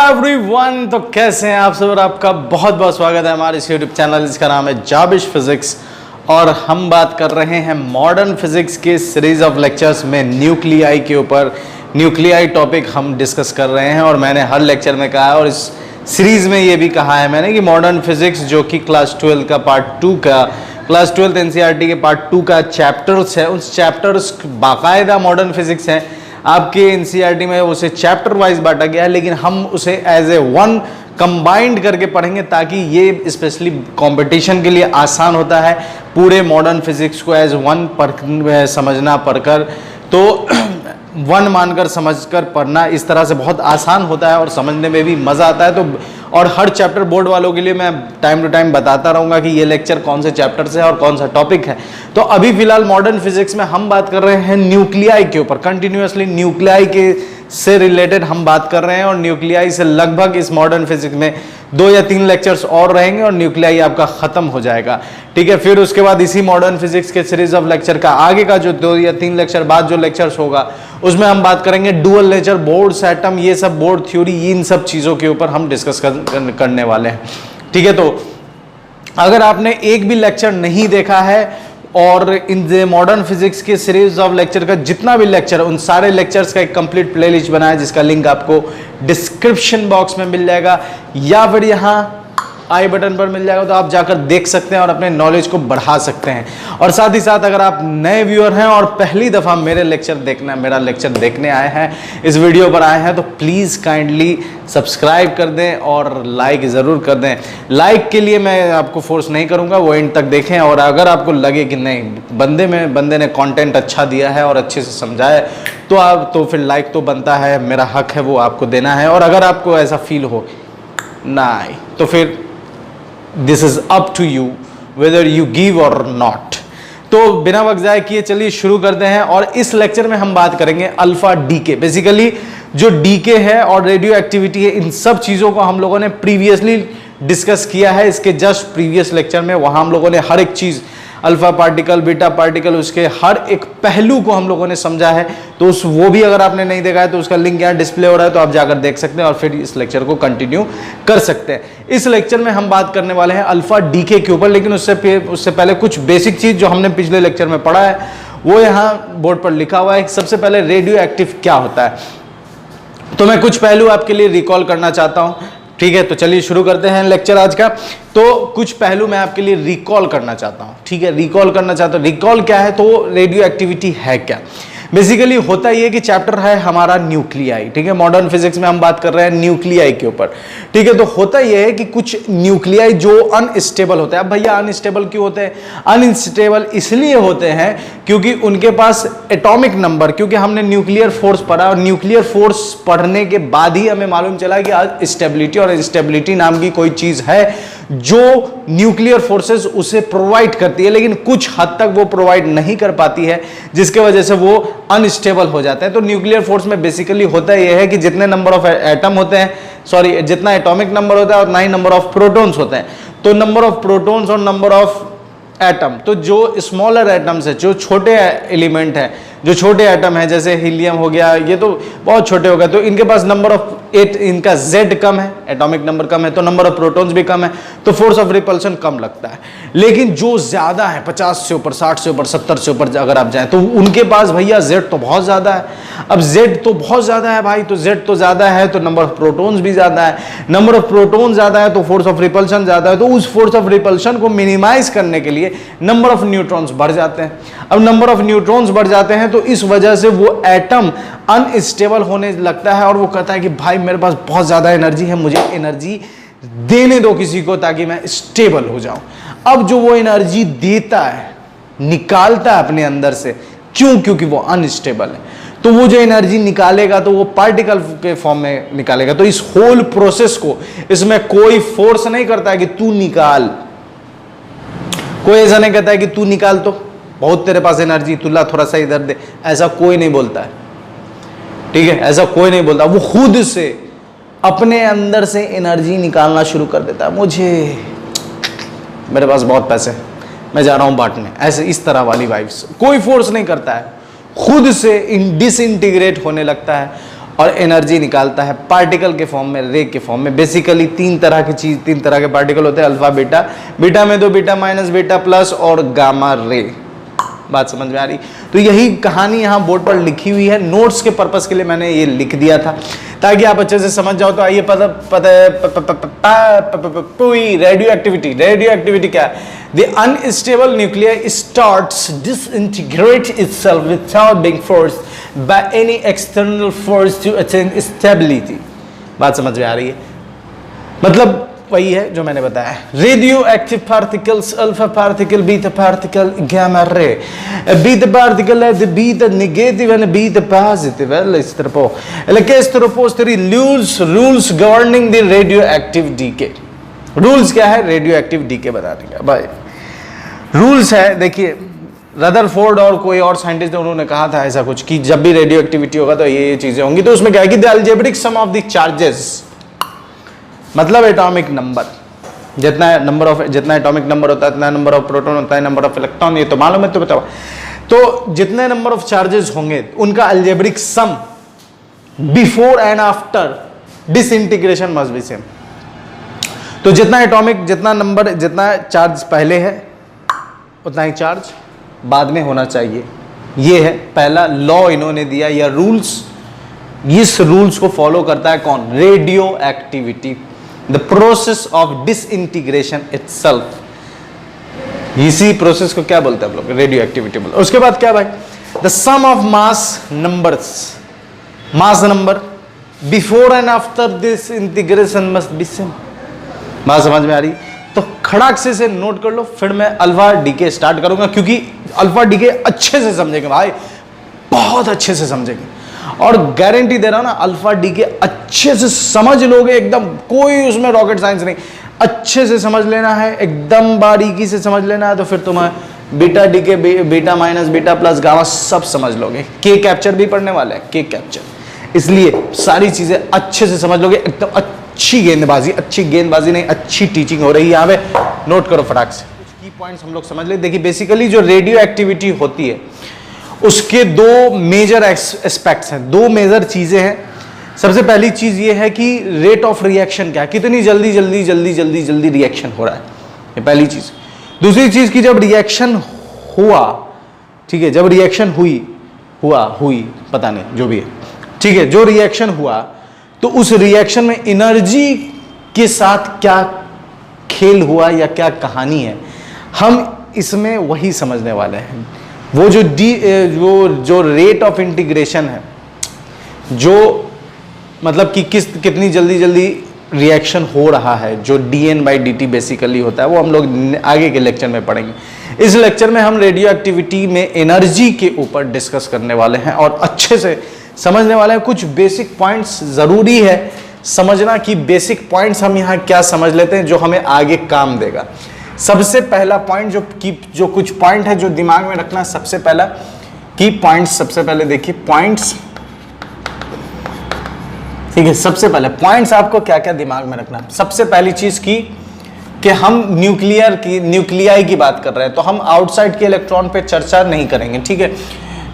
Everyone, तो कैसे हैं आप सब। और आपका बहुत बहुत स्वागत है हमारे इस यूट्यूब चैनल जिसका नाम है जाबिश फिजिक्स। और हम बात कर रहे हैं मॉडर्न फिजिक्स के सीरीज ऑफ लेक्चर्स में न्यूक्लियाई के ऊपर। न्यूक्लियाई टॉपिक हम डिस्कस कर रहे हैं और मैंने हर लेक्चर में कहा है और इस सीरीज में ये भी कहा है मैंने कि मॉडर्न फिजिक्स जो कि क्लास 12 का पार्ट 2 का क्लास 12 एनसीईआरटी के पार्ट 2 का चैप्टर्स है, उस चैप्टर्स बाकायदा मॉडर्न फिजिक्स हैं। आपके एनसीईआरटी में उसे चैप्टर वाइज बांटा गया है, लेकिन हम उसे एज ए वन कंबाइंड करके पढ़ेंगे ताकि ये स्पेशली कंपटीशन के लिए आसान होता है। पूरे मॉडर्न फिजिक्स को एज वन समझना पढ़कर तो वन मानकर समझकर पढ़ना इस तरह से बहुत आसान होता है और समझने में भी मज़ा आता है। तो और हर चैप्टर बोर्ड वालों के लिए मैं टाइम टू टाइम बताता रहूँगा कि ये लेक्चर कौन से चैप्टर से है और कौन सा टॉपिक है। तो अभी फिलहाल मॉडर्न फिजिक्स में हम बात कर रहे हैं न्यूक्लियाई के ऊपर। कंटिन्यूअसली न्यूक्लियाई के से रिलेटेड हम बात कर रहे हैं और न्यूक्लियाई से लगभग इस मॉडर्न फिजिक्स में 2 या 3 लेक्चर्स और रहेंगे और न्यूक्लियाई आपका खत्म हो जाएगा। ठीक है, फिर उसके बाद इसी मॉडर्न फिजिक्स के सीरीज ऑफ लेक्चर का आगे का जो 2 या 3 लेक्चर बाद जो लेक्चर्स होगा उसमें हम बात करेंगे डुअल नेचर, बोर्ड्स, एटम, ये सब बोर्ड थ्योरी, इन सब चीज़ों के ऊपर हम डिस्कस करने वाले हैं। ठीक है, तो अगर आपने एक भी लेक्चर नहीं देखा है और इन द मॉडर्न फिजिक्स के सीरीज ऑफ लेक्चर का जितना भी लेक्चर है उन सारे लेक्चर्स का एक कंप्लीट प्लेलिस्ट बनाया जिसका लिंक आपको डिस्क्रिप्शन बॉक्स में मिल जाएगा या फिर यहाँ आई बटन पर मिल जाएगा, तो आप जाकर देख सकते हैं और अपने नॉलेज को बढ़ा सकते हैं। और साथ ही साथ अगर आप नए व्यूअर हैं और पहली दफ़ा मेरा लेक्चर देखने आए हैं, इस वीडियो पर आए हैं, तो प्लीज़ काइंडली सब्सक्राइब कर दें और लाइक ज़रूर कर दें। लाइक के लिए मैं आपको फोर्स नहीं करूँगा, वो एंड तक देखें और अगर आपको लगे कि नहीं बंदे ने कंटेंट अच्छा दिया है और अच्छे से समझाया तो फिर लाइक तो बनता है, मेरा हक है वो आपको देना है। और अगर आपको ऐसा फील हो नहीं तो फिर this is up to you whether you give or not. तो बिना वक्त जाए किए चलिए शुरू करते हैं। और इस लेक्चर में हम बात करेंगे अल्फा डीके। बेसिकली जो डीके है और रेडियो एक्टिविटी है, इन सब चीज़ों को हम लोगों ने प्रीवियसली डिस्कस किया है। इसके जस्ट प्रीवियस लेक्चर में वहाँ हम लोगों ने हर एक चीज़, अल्फा पार्टिकल, बीटा पार्टिकल, उसके हर एक पहलू को हम लोगों ने समझा है। तो वो भी अगर आपने नहीं देखा है तो उसका लिंक यहाँ डिस्प्ले हो रहा है, तो आप जाकर देख सकते हैं और फिर इस लेक्चर को कंटिन्यू कर सकते हैं। इस लेक्चर में हम बात करने वाले हैं अल्फा डीके के ऊपर, लेकिन उससे पहले कुछ बेसिक चीज़ जो हमने पिछले लेक्चर में पढ़ा है वो यहाँ बोर्ड पर लिखा हुआ है। सबसे पहले रेडियो एक्टिव क्या होता है, तो मैं कुछ पहलू आपके लिए रिकॉल करना चाहता हूँ। ठीक है, तो चलिए शुरू करते हैं लेक्चर आज का। तो कुछ पहलू मैं आपके लिए रिकॉल करना चाहता हूं। ठीक है, रिकॉल करना चाहता हूं। रिकॉल क्या है, तो रेडियो एक्टिविटी है क्या। बेसिकली होता ये कि चैप्टर है हमारा न्यूक्लियाई। ठीक है, मॉडर्न फिजिक्स में हम बात कर रहे हैं न्यूक्लियाई के ऊपर। ठीक है, तो होता यह है कि कुछ न्यूक्लियाई जो अनस्टेबल होते हैं। अब भैया अनस्टेबल क्यों होते हैं? अनस्टेबल इसलिए होते हैं क्योंकि उनके पास एटॉमिक नंबर, क्योंकि हमने न्यूक्लियर फोर्स पढ़ा और न्यूक्लियर फोर्स पढ़ने के बाद ही हमें मालूम चला कि स्टेबिलिटी और इंस्टेबिलिटी नाम की कोई चीज है जो न्यूक्लियर फोर्सेस उसे प्रोवाइड करती है, लेकिन कुछ हद तक वो प्रोवाइड नहीं कर पाती है, जिसके वजह से वो अनस्टेबल हो जाते हैं। तो न्यूक्लियर फोर्स में बेसिकली होता यह है कि जितने नंबर ऑफ एटम होते हैं, जितना एटॉमिक नंबर होता है और 9 नंबर ऑफ प्रोटॉन्स होते हैं, तो नंबर ऑफ प्रोटॉन्स और नंबर ऑफ एटम, तो जो स्मॉलर एटम्स है, जो छोटे एलिमेंट है, जो छोटे एटम है, जैसे हीलियम हो गया, ये तो बहुत छोटे हो गए, तो इनके पास नंबर ऑफ 8, इनका Z कम है, एटॉमिक नंबर कम है, तो नंबर ऑफ प्रोटॉन्स भी कम है, तो फोर्स ऑफ रिपल्शन कम लगता है। लेकिन जो ज्यादा है, 50 से ऊपर, 60 से ऊपर, 70 से ऊपर अगर आप जाएं, तो उनके पास भैया Z तो बहुत ज्यादा है। अब Z तो बहुत ज्यादा है भाई, तो Z तो ज्यादा है तो नंबर ऑफ प्रोटॉन्स भी ज्यादा है, नंबर ऑफ प्रोटॉन ज्यादा है तो फोर्स ऑफ रिपल्शन ज्यादा है। तो उस फोर्स ऑफ रिपल्शन को मिनिमाइज करने के लिए नंबर ऑफ न्यूट्रॉन्स बढ़ जाते हैं। अब नंबर ऑफ न्यूट्रॉन्स बढ़ जाते हैं तो इस वजह से वो एटम अनस्टेबल होने लगता है और वो कहता है कि भाई मेरे पास बहुत ज्यादा एनर्जी है, मुझे एनर्जी देने दो किसी को ताकि मैं स्टेबल हो जाऊं। अब जो वो एनर्जी देता है, निकालता है अपने अंदर से, क्यों? क्योंकि वो अनस्टेबल है। तो वो जो एनर्जी निकालेगा तो वो पार्टिकल के फॉर्म में निकालेगा। तो इस होल प्रोसेस को, इसमें कोई फोर्स नहीं करता है कि तू निकाल, कोई ऐसा नहीं कहता है कि तू निकाल, तो बहुत तेरे पास एनर्जी, तुला थोड़ा सा इधर दे, ऐसा कोई नहीं बोलता है। ठीक है, ऐसा कोई नहीं बोलता। वो खुद से अपने अंदर से एनर्जी निकालना शुरू कर देता है। मेरे पास बहुत पैसे, मैं जा रहा हूं बांटने, ऐसे इस तरह वाली वाइब्स। कोई फोर्स नहीं करता है, खुद से डिसइंटीग्रेट होने लगता है और एनर्जी निकालता है पार्टिकल के फॉर्म में, रे के फॉर्म में। बेसिकली तीन तरह के पार्टिकल होते हैं, अल्फा बीटा, बीटा में 2 बीटा माइनस बीटा प्लस और गामा रे। बात समझ में आ रही? तो यही कहानी यहाँ बोर्ड पर लिखी हुई है, नोट्स के पर्पस के लिए मैंने ये लिख दिया था ताकि आप अच्छे से समझ जाओ। तो आइए रेडियो एक्टिविटी क्या है? The unstable nuclear starts disintegrate itself without being forced by any external force to attain stability. बात समझ में आ रही है? मतलब वही है जो मैंने बताया, radio active particles, alpha particle, beta particle, gamma ray. Beta particle है beta negative and beta positive है इस तरह पो इस तरह post rules governing the radio active decay. Rules क्या है रेडियो एक्टिव डीके बताने का भाई? रूल्स है, देखिए रदरफोर्ड और कोई और साइंटिस्ट उन्होंने कहा था ऐसा कुछ कि जब भी रेडियो एक्टिविटी होगा तो ये चीजें होंगी। तो उसमें क्या है कि the algebraic sum of the charges, मतलब एटॉमिक नंबर, जितना एटॉमिक नंबर होता है उतना नंबर ऑफ प्रोटॉन होता है, नंबर ऑफ इलेक्ट्रॉन, ये तो मालूम है, तो बताओ। तो जितने नंबर ऑफ चार्जेस होंगे उनका algebraic sum before and after disintegration must be same. तो जितना चार्ज पहले है उतना ही चार्ज बाद में होना चाहिए। ये है पहला लॉ इन्होंने दिया या रूल्स। इस रूल्स को फॉलो करता है कौन? Radio activity, the process of disintegration itself. इसी प्रोसेस को क्या बोलते हैं हम लोग? रेडियो एक्टिविटी बोलते हैं। उसके बाद क्या भाई? The sum of mass number before and after disintegration must be same. बात समझ में आ रही? तो खड़ाक से नोट कर लो, फिर मैं अल्फा डीके स्टार्ट करूंगा, क्योंकि अल्फा डीके अच्छे से समझेंगे भाई, बहुत अच्छे से समझेंगे, और गारंटी दे रहा हूं ना, अल्फा डीके अच्छे से समझ लोगे एकदम, कोई उसमें रॉकेट साइंस नहीं, अच्छे से समझ लेना है, एकदम बारीकी से समझ लेना है, तो फिर तुम्हें beta decay, beta minus beta plus gamma सब समझ लोगे। के कैप्चर भी पढ़ने वाला है, के कैप्चर, इसलिए सारी चीजें अच्छे से समझ लोगे। एकदम अच्छी गेंदबाजी नहीं, अच्छी टीचिंग हो रही है यहाँ पे। नोट करो फटाक से, कुछ की पॉइंट्स हम लोग समझ ले। देखिए बेसिकली जो रेडियो एक्टिविटी होती है उसके दो मेजर एस्पेक्ट्स हैं, दो मेजर चीजें हैं। सबसे पहली चीज ये है कि रेट ऑफ रिएक्शन क्या है, कितनी जल्दी रिएक्शन हो रहा है, ये पहली चीज। दूसरी चीज की जब रिएक्शन हुआ, ठीक है, जब रिएक्शन हुई पता नहीं जो भी है, ठीक है, जो रिएक्शन हुआ तो उस रिएक्शन में एनर्जी के साथ क्या खेल हुआ या क्या कहानी है, हम इसमें वही समझने वाले हैं। वो जो रेट ऑफ इंटीग्रेशन है, जो मतलब कि कितनी जल्दी रिएक्शन हो रहा है, जो dN/dt बेसिकली होता है, वो हम लोग आगे के लेक्चर में पढ़ेंगे। इस लेक्चर में हम रेडियो एक्टिविटी में एनर्जी के ऊपर डिस्कस करने वाले हैं और अच्छे से समझने वाले हैं। कुछ बेसिक पॉइंट्स जरूरी है समझना कि बेसिक पॉइंट्स हम यहाँ क्या समझ लेते हैं जो हमें आगे काम देगा। सबसे पहला पॉइंट जो कुछ पॉइंट है जो दिमाग में रखना, सबसे पहला की पॉइंट्स, सबसे पहले देखिए पॉइंट्स, ठीक है। सबसे पहले पॉइंट्स आपको क्या क्या दिमाग में रखना। सबसे पहली चीज कि हम न्यूक्लियाई की बात कर रहे हैं, तो हम आउटसाइड के इलेक्ट्रॉन पे चर्चा नहीं करेंगे, ठीक है।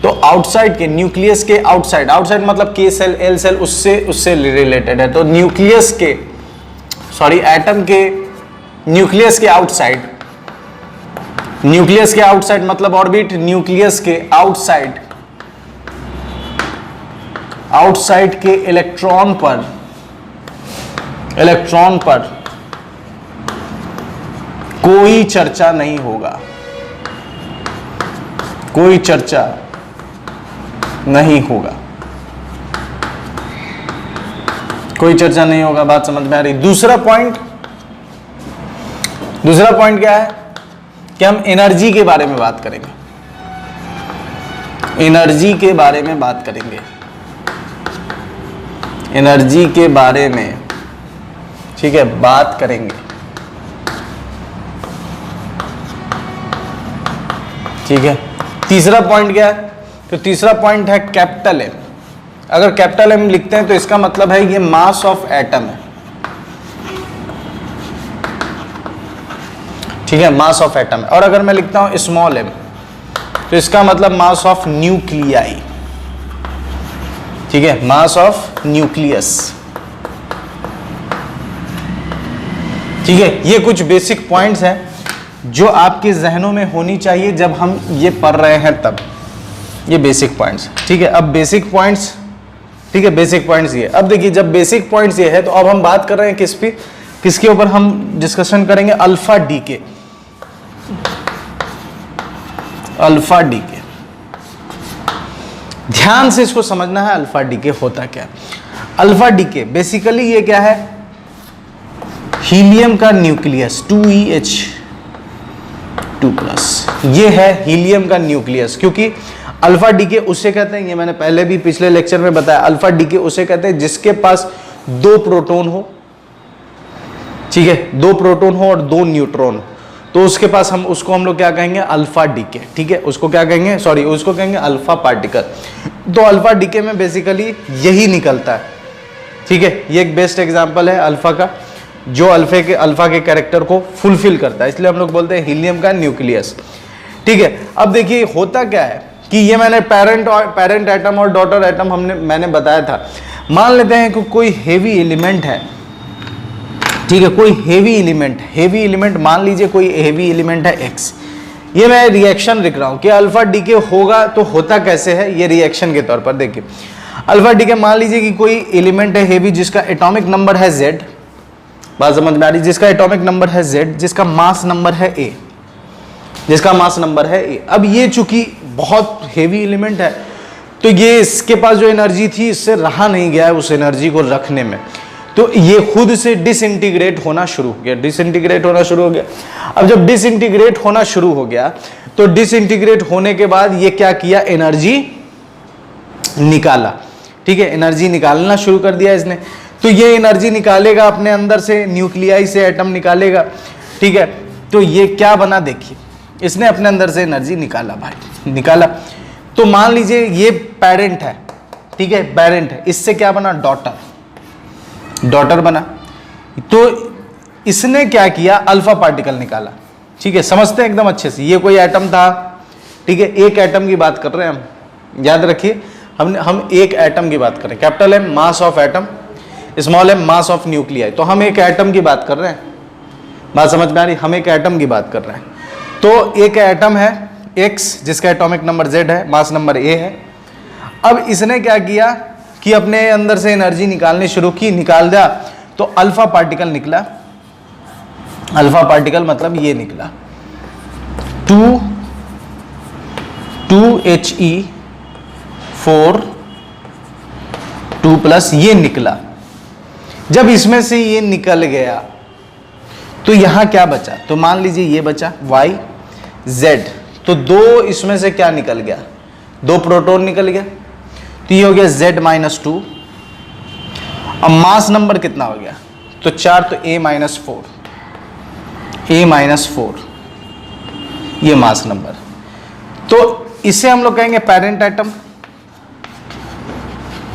तो आउटसाइड के, न्यूक्लियस के आउटसाइड मतलब के सेल, एल सेल, उससे रिलेटेड है। तो न्यूक्लियस के, एटम के न्यूक्लियस के आउटसाइड मतलब ऑर्बिट, न्यूक्लियस के आउटसाइड के इलेक्ट्रॉन पर कोई चर्चा नहीं होगा, कोई चर्चा नहीं होगा, कोई चर्चा नहीं होगा। बात समझ में आ रही? दूसरा पॉइंट क्या है कि हम एनर्जी के बारे में बात करेंगे, एनर्जी के बारे में बात करेंगे, एनर्जी के बारे में, ठीक है, बात करेंगे, ठीक है। तीसरा पॉइंट क्या है? तो तीसरा पॉइंट है कैपिटल एम। अगर कैपिटल एम लिखते हैं तो इसका मतलब है ये मास ऑफ एटम है, ठीक है, मास ऑफ एटम है। और अगर मैं लिखता हूं स्मॉल एम तो इसका मतलब मास ऑफ न्यूक्लियाई, ठीक है, मास ऑफ न्यूक्लियस। ठीक है, ये कुछ बेसिक पॉइंट्स हैं जो आपके जहनों में होनी चाहिए जब हम ये पढ़ रहे हैं तब, ये बेसिक पॉइंट्स। ठीक है, अब बेसिक पॉइंट्स, ठीक है, बेसिक पॉइंट्स ये। अब देखिए, जब बेसिक पॉइंट्स ये है तो अब हम बात कर रहे हैं किस पे, किसके ऊपर हम डिस्कशन करेंगे, अल्फा डीके। अल्फा डीके, ध्यान से इसको समझना है, अल्फा डीके होता क्या है। अल्फा डीके बेसिकली ये क्या है, हीलियम का न्यूक्लियस 2EH2+, ये है हीलियम का न्यूक्लियस। क्योंकि अल्फा डीके उसे कहते हैं, ये मैंने पहले भी पिछले लेक्चर में बताया, अल्फा डीके उसे कहते हैं जिसके पास 2 प्रोटॉन हो, ठीक है, 2 प्रोटॉन हो और 2 न्यूट्रॉन हो, तो उसके पास उसको हम लोग क्या कहेंगे, अल्फा डीके। ठीक है, उसको क्या कहेंगे, सॉरी, उसको कहेंगे अल्फा पार्टिकल। तो अल्फा डीके में बेसिकली यही निकलता है। ठीक है, ये एक बेस्ट एग्जांपल है अल्फा का, जो अल्फा के कैरेक्टर को फुलफिल करता है, इसलिए हम लोग बोलते हैं हीलियम का न्यूक्लियस। ठीक है, अब देखिए होता क्या है कि ये मैंने पेरेंट एटम और डॉटर एटम मैंने बताया था। मान लेते हैं कि कोई हेवी एलिमेंट है, ठीक है, कोई हेवी एलिमेंट मान लीजिए कोई हेवी एलिमेंट है X। ये मैं रिएक्शन लिख रहा हूं कि अल्फा डीके होगा तो होता कैसे है, ये रिएक्शन के तौर पर देखिए। अल्फा डीके मान लीजिए कि कोई एलिमेंट है हेवी जिसका एटॉमिक नंबर है Z, बात समझ में आ रही, जिसका एटॉमिक नंबर है Z, जिसका मास नंबर है A, जिसका मास नंबर है A। अब ये चूंकि बहुत हेवी एलिमेंट है तो ये इसके पास जो एनर्जी थी इससे रहा नहीं गया है उस एनर्जी को रखने में, तो ये खुद से डिसइंटीग्रेट होना शुरू हो गया, डिसइंटीग्रेट होना शुरू हो गया। अब जब डिसइंटीग्रेट होना शुरू हो गया तो डिसइंटीग्रेट होने के बाद ये क्या किया, एनर्जी निकाला। ठीक है, एनर्जी निकालना शुरू कर दिया इसने। तो ये एनर्जी निकालेगा अपने अंदर से, न्यूक्लियाई से एटम निकालेगा। ठीक है, तो ये क्या बना, देखिए इसने अपने अंदर से एनर्जी निकाला भाई, निकाला। तो मान लीजिए ये पेरेंट है, ठीक है, पेरेंट है, इससे क्या बना, डॉटर बना। तो इसने क्या किया, अल्फा पार्टिकल निकाला। ठीक है, समझते हैं एकदम अच्छे से। ये कोई एटम था, ठीक है, एक एटम की बात कर रहे हैं हम, याद रखिए हम एक एटम की बात कर रहे हैं। Capital M mass of atom, small M mass of nuclei. तो हम एक एटम की बात कर रहे हैं, बात समझ में आ रही, हम एक एटम की बात कर रहे हैं। तो एक एटम है X जिसका एटॉमिक नंबर Z है, मास नंबर A है। अब इसने क्या किया कि अपने अंदर से एनर्जी निकालनी शुरू की, निकाल दिया, तो अल्फा पार्टिकल निकला। अल्फा पार्टिकल मतलब ये निकला 2He4 2+, ये निकला। जब इसमें से ये निकल गया तो यहां क्या बचा, तो मान लीजिए ये बचा Y Z, तो 2 इसमें से क्या निकल गया, 2 प्रोटॉन निकल गया, तो ये हो गया Z-2। अब मास नंबर कितना हो गया, तो 4, तो A-4, ये मास नंबर। तो इसे हम लोग कहेंगे पेरेंट एटम,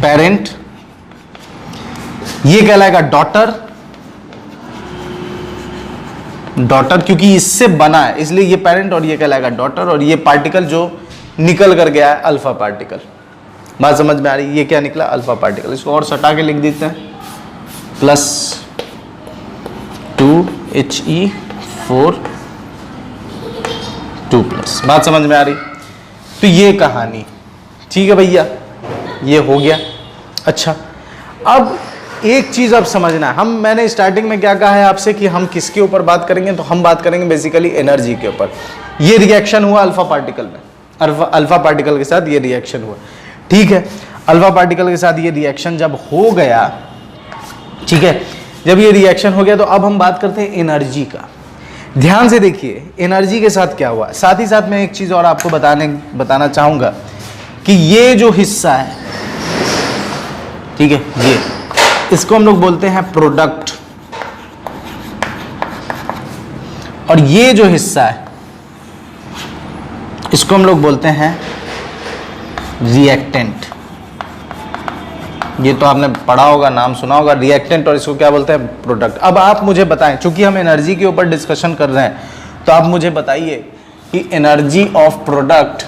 पेरेंट। ये कहलाएगा डॉटर, क्योंकि इससे बना है इसलिए ये पेरेंट, और ये कहलाएगा डॉटर। और ये पार्टिकल जो निकल कर गया है अल्फा पार्टिकल, बात समझ में आ रही, ये क्या निकला, अल्फा पार्टिकल। इसको और सटा के लिख देते हैं, +2He4 2+, बात समझ में आ रही। तो ये कहानी, ठीक है भैया, ये हो गया। अच्छा, अब एक चीज अब समझना है, मैंने स्टार्टिंग में क्या कहा है आपसे कि हम किसके ऊपर बात करेंगे, तो हम बात करेंगे बेसिकली एनर्जी के ऊपर। ये रिएक्शन हुआ अल्फा पार्टिकल में, अल्फा पार्टिकल के साथ ये रिएक्शन हुआ। ठीक है, अल्फा पार्टिकल के साथ ये रिएक्शन जब हो गया, ठीक है, जब ये रिएक्शन हो गया तो अब हम बात करते हैं एनर्जी का। ध्यान से देखिए एनर्जी के साथ क्या हुआ। साथ ही साथ मैं एक चीज और आपको बताना चाहूंगा कि ये जो हिस्सा है, ठीक है, ये इसको हम लोग बोलते हैं प्रोडक्ट, और ये जो हिस्सा है इसको हम लोग बोलते हैं रिएक्टेंट। ये तो आपने पढ़ा होगा, नाम सुना होगा, रिएक्टेंट, और इसको क्या बोलते हैं, प्रोडक्ट। अब आप मुझे बताएं, चूंकि हम एनर्जी के ऊपर डिस्कशन कर रहे हैं, तो आप मुझे बताइए कि एनर्जी ऑफ प्रोडक्ट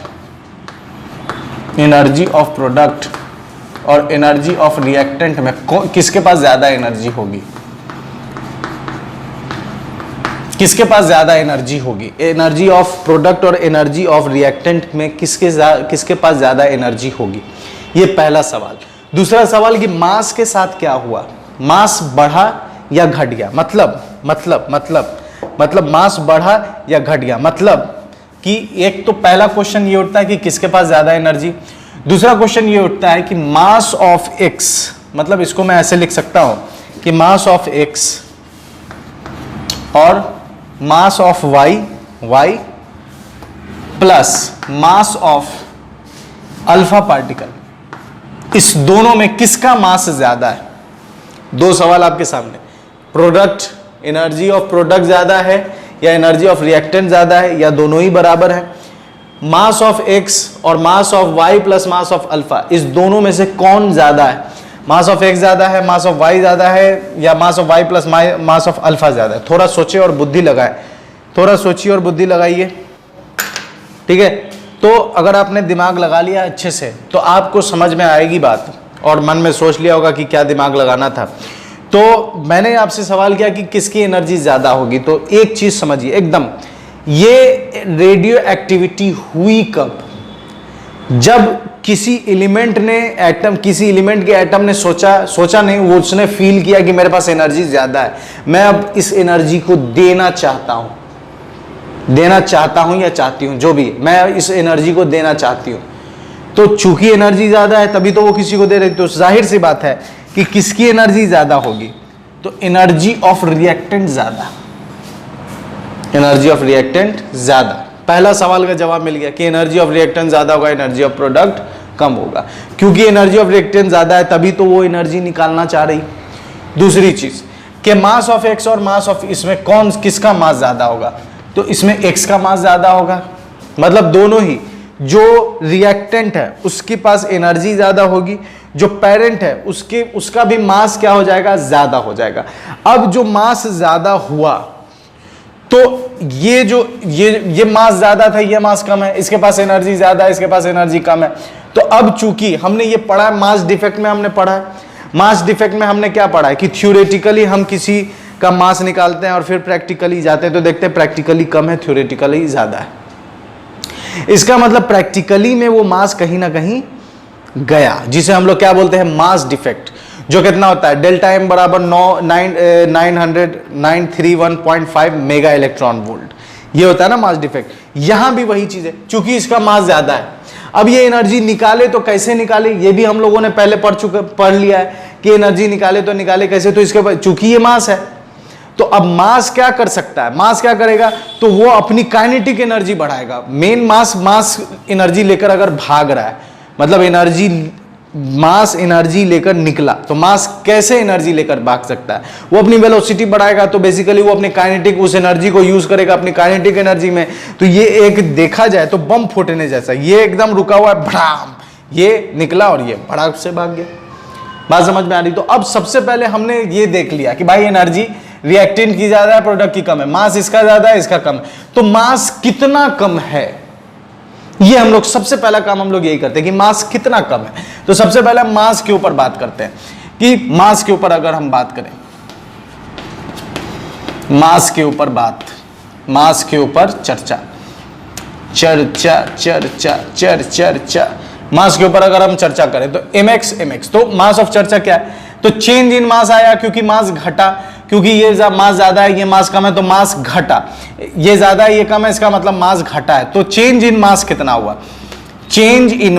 और एनर्जी ऑफ रिएक्टेंट में किसके पास ज्यादा एनर्जी होगी? किसके पास ज्यादा एनर्जी होगी? एनर्जी ऑफ प्रोडक्ट और एनर्जी ऑफ रिएक्टेंट में किसके पास ज्यादा एनर्जी होगी? ये पहला सवाल। दूसरा सवाल कि मास के साथ क्या हुआ? मास बढ़ा या घट गया? मतलब मास बढ़ा या घट गया? मतलब कि एक तो पहला क्वेश्चन ये उठता है कि किसके पास ज्यादा एनर्जी। दूसरा क्वेश्चन ये उठता है कि मास ऑफ एक्स, मतलब इसको मैं ऐसे लिख सकता हूं कि मास ऑफ एक्स और mass of Y plus mass of alpha particle, इस दोनों में किसका मास ज्यादा है? दो सवाल आपके सामने। प्रोडक्ट, एनर्जी ऑफ प्रोडक्ट ज्यादा है या एनर्जी ऑफ रिएक्टेंट ज्यादा है, या दोनों ही बराबर है? मास ऑफ एक्स और mass of Y plus mass of alpha, इस दोनों में से कौन ज्यादा है? मास ऑफ एक्स ज्यादा है, मास ऑफ वाई ज्यादा है, या mass of Y plus mass of alpha ज्यादा है? थोड़ा सोचिए और बुद्धि लगाए, थोड़ा सोचिए और बुद्धि लगाइए, ठीक है? तो अगर आपने दिमाग लगा लिया अच्छे से तो आपको समझ में आएगी बात, और मन में सोच लिया होगा कि क्या दिमाग लगाना था। तो मैंने आपसे सवाल किया कि किसकी एनर्जी ज्यादा होगी, तो एक चीज समझिए एकदम, ये रेडियो एक्टिविटी हुई कब? जब किसी एलिमेंट ने किसी एलिमेंट के एटम ने सोचा नहीं, वो उसने फील किया कि मेरे पास एनर्जी ज्यादा है, मैं अब इस एनर्जी को देना चाहता हूं या चाहती हूं, जो भी, मैं इस एनर्जी को देना चाहती हूं। तो चूंकि एनर्जी ज्यादा है तभी तो वो किसी को दे रही, तो जाहिर सी बात है कि किसकी एनर्जी ज्यादा होगी? तो एनर्जी ऑफ रिएक्टेंट ज्यादा, एनर्जी ऑफ रिएक्टेंट ज्यादा। पहला सवाल का जवाब मिल गया कि एनर्जी ऑफ रिएक्टेंट ज्यादा होगा, एनर्जी ऑफ प्रोडक्ट कम होगा, क्योंकि एनर्जी ऑफ रिएक्टेंट ज्यादा है तभी तो वो एनर्जी निकालना चाह रही। दूसरी चीज कि मास ऑफ एक्स और मास ऑफ, इसमें किसका मास ज्यादा होगा? तो इसमें एक्स का मास ज्यादा होगा, मतलब दोनों ही, जो रिएक्टेंट है उसके पास एनर्जी ज्यादा होगी, जो पेरेंट है उसका भी मास क्या हो जाएगा? ज्यादा हो जाएगा। अब जो मास ज्यादा हुआ तो ये मास ज्यादा था, ये मास कम है, इसके पास एनर्जी ज्यादा है, इसके पास एनर्जी कम है। तो अब चूंकि हमने ये पढ़ा है, मास डिफेक्ट में हमने पढ़ा है, मास डिफेक्ट में हमने क्या पढ़ा है कि थ्योरेटिकली हम किसी का मास निकालते हैं और फिर प्रैक्टिकली जाते हैं तो देखते हैं प्रैक्टिकली कम है, थ्योरेटिकली ज्यादा है। इसका मतलब प्रैक्टिकली में वो मास कहीं ना कहीं गया, जिसे हम लोग क्या बोलते हैं? मास डिफेक्ट, जो कितना होता है? डेल्टा एम बराबर 931.5 मेगा इलेक्ट्रॉन वोल्ट, ये होता है ना मास डिफेक्ट। यहां भी वही चीज है, चूंकि इसका मास ज्यादा है। अब ये एनर्जी निकाले तो कैसे निकाले, ये भी हम लोगों ने पहले पढ़ लिया है कि एनर्जी निकाले तो निकाले कैसे। तो इसके बाद चूंकि ये मास है तो अब मास क्या कर सकता है? मास क्या करेगा? तो वो अपनी काइनेटिक एनर्जी बढ़ाएगा। मेन मास एनर्जी लेकर अगर भाग रहा है, मतलब मास एनर्जी लेकर निकला, तो मास कैसे एनर्जी लेकर भाग सकता है? वो अपनी वेलोसिटी बढ़ाएगा, तो बेसिकली वो अपनी काइनेटिक, उस एनर्जी को यूज करेगा अपनी काइनेटिक एनर्जी में। तो ये एक देखा जाए तो बम फूटने जैसा, ये एकदम रुका हुआ है, भड़ाम, ये निकला और ये भड़ाक से भाग गया। बात समझ में आ रही? तो अब सबसे पहले हमने ये देख लिया कि भाई एनर्जी रिएक्टेंट की ज्यादा है, प्रोडक्ट की कम है, मास इसका ज्यादा है, इसका कम है। तो मास कितना कम है, ये हम लोग सबसे पहला काम हम लोग यही करते हैं कि मास कितना कम है। तो सबसे पहले मास के ऊपर बात करते हैं कि मास के ऊपर अगर हम बात करें, मास के ऊपर चर्चा, मास के ऊपर अगर हम चर्चा करें तो mx, तो मास ऑफ चर्चा क्या है? तो चेंज इन मास आया, क्योंकि मास घटा, क्योंकि ये मास ज्यादा है, ये मास कम है, तो मास घटा। ये ज्यादा है, ये कम है, इसका मतलब मास घटा है। तो चेंज इन मास कितना हुआ? Change in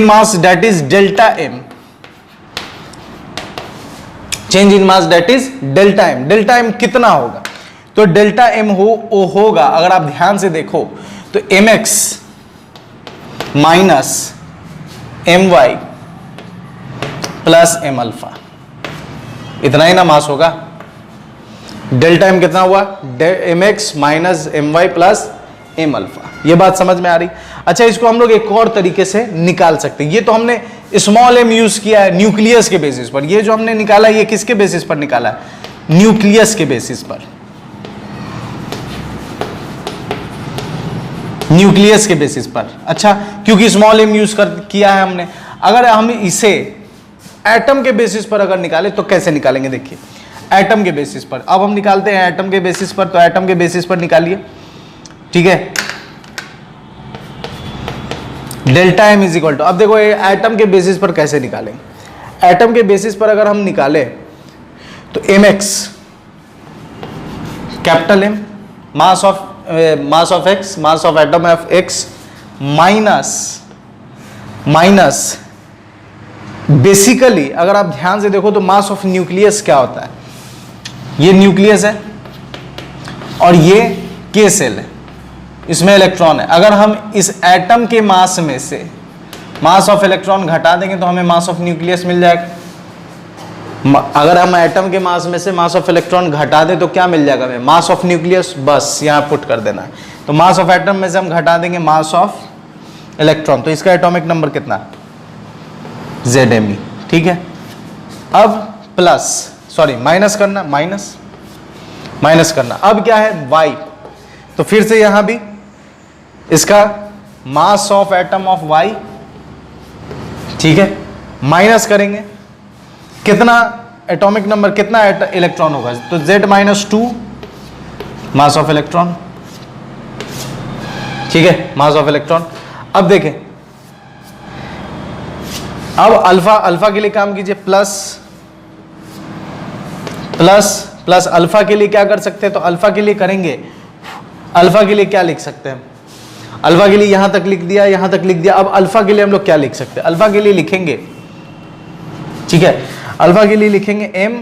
mass that is delta M. Change in mass that is delta M. Delta M कितना होगा? तो डेल्टा एम होगा, अगर आप ध्यान से देखो तो mx minus my plus m alpha, इतना ही ना मास होगा। डेल्टा एम कितना हुआ? mx minus my plus m alpha. ये बात समझ में आ रही? अच्छा, इसको हम लोग एक और तरीके से निकाल सकते हैं। ये तो हमने स्मॉल m यूज किया है न्यूक्लियस के बेसिस पर, ये जो हमने निकाला है ये किसके बेसिस पर निकाला है? न्यूक्लियस के बेसिस पर। न्यूक्लियस के बेसिस पर। अच्छा, क्योंकि स्मॉल m यूज किया है हमने। अगर हम इसे एटम के बेसिस पर अगर निकाले तो कैसे निकालेंगे? देखिए, एटम के बेसिस पर अब हम निकालते हैं एटम के बेसिस पर, तो एटम के बेसिस पर निकालिए, ठीक है। Delta M is equal to, अब देखो ये एटम के बेसिस पर कैसे निकालेंगे। एटम के बेसिस पर अगर हम निकाले तो M X capital M, mass of X, mass of atom of X, minus basically अगर आप ध्यान से देखो तो मास ऑफ न्यूक्लियस क्या होता है? ये न्यूक्लियस है और ये के सेल है, इसमें इलेक्ट्रॉन है। अगर हम इस एटम के मास में से मास ऑफ इलेक्ट्रॉन घटा देंगे तो हमें मास ऑफ न्यूक्लियस मिल जाएगा। अगर हम एटम के मास में से मास ऑफ इलेक्ट्रॉन घटा दें तो क्या मिल जाएगा हमें? मास ऑफ न्यूक्लियस, बस यहां पुट कर देना है। तो मास ऑफ एटम में से हम घटा देंगे मास ऑफ इलेक्ट्रॉन, तो इसका एटॉमिक नंबर कितना? ZMe, ठीक है। अब प्लस, सॉरी माइनस करना, माइनस करना। अब क्या है? Y, तो फिर से यहां भी इसका मास ऑफ एटम ऑफ Y, ठीक है, माइनस करेंगे। कितना एटॉमिक नंबर, कितना इलेक्ट्रॉन होगा? तो Z-2 मास ऑफ इलेक्ट्रॉन, ठीक है, मास ऑफ इलेक्ट्रॉन। अब देखें, अब अल्फा के लिए काम कीजिए, प्लस अल्फा के लिए क्या कर सकते हैं? तो अल्फा के लिए करेंगे, अल्फा के लिए क्या लिख सकते हैं? अल्फा के लिए यहां तक लिख दिया, यहां तक लिख दिया। अब अल्फा के लिए हम लोग क्या लिख सकते हैं? अल्फा के लिए लिखेंगे, ठीक है, अल्फा के लिए लिखेंगे m,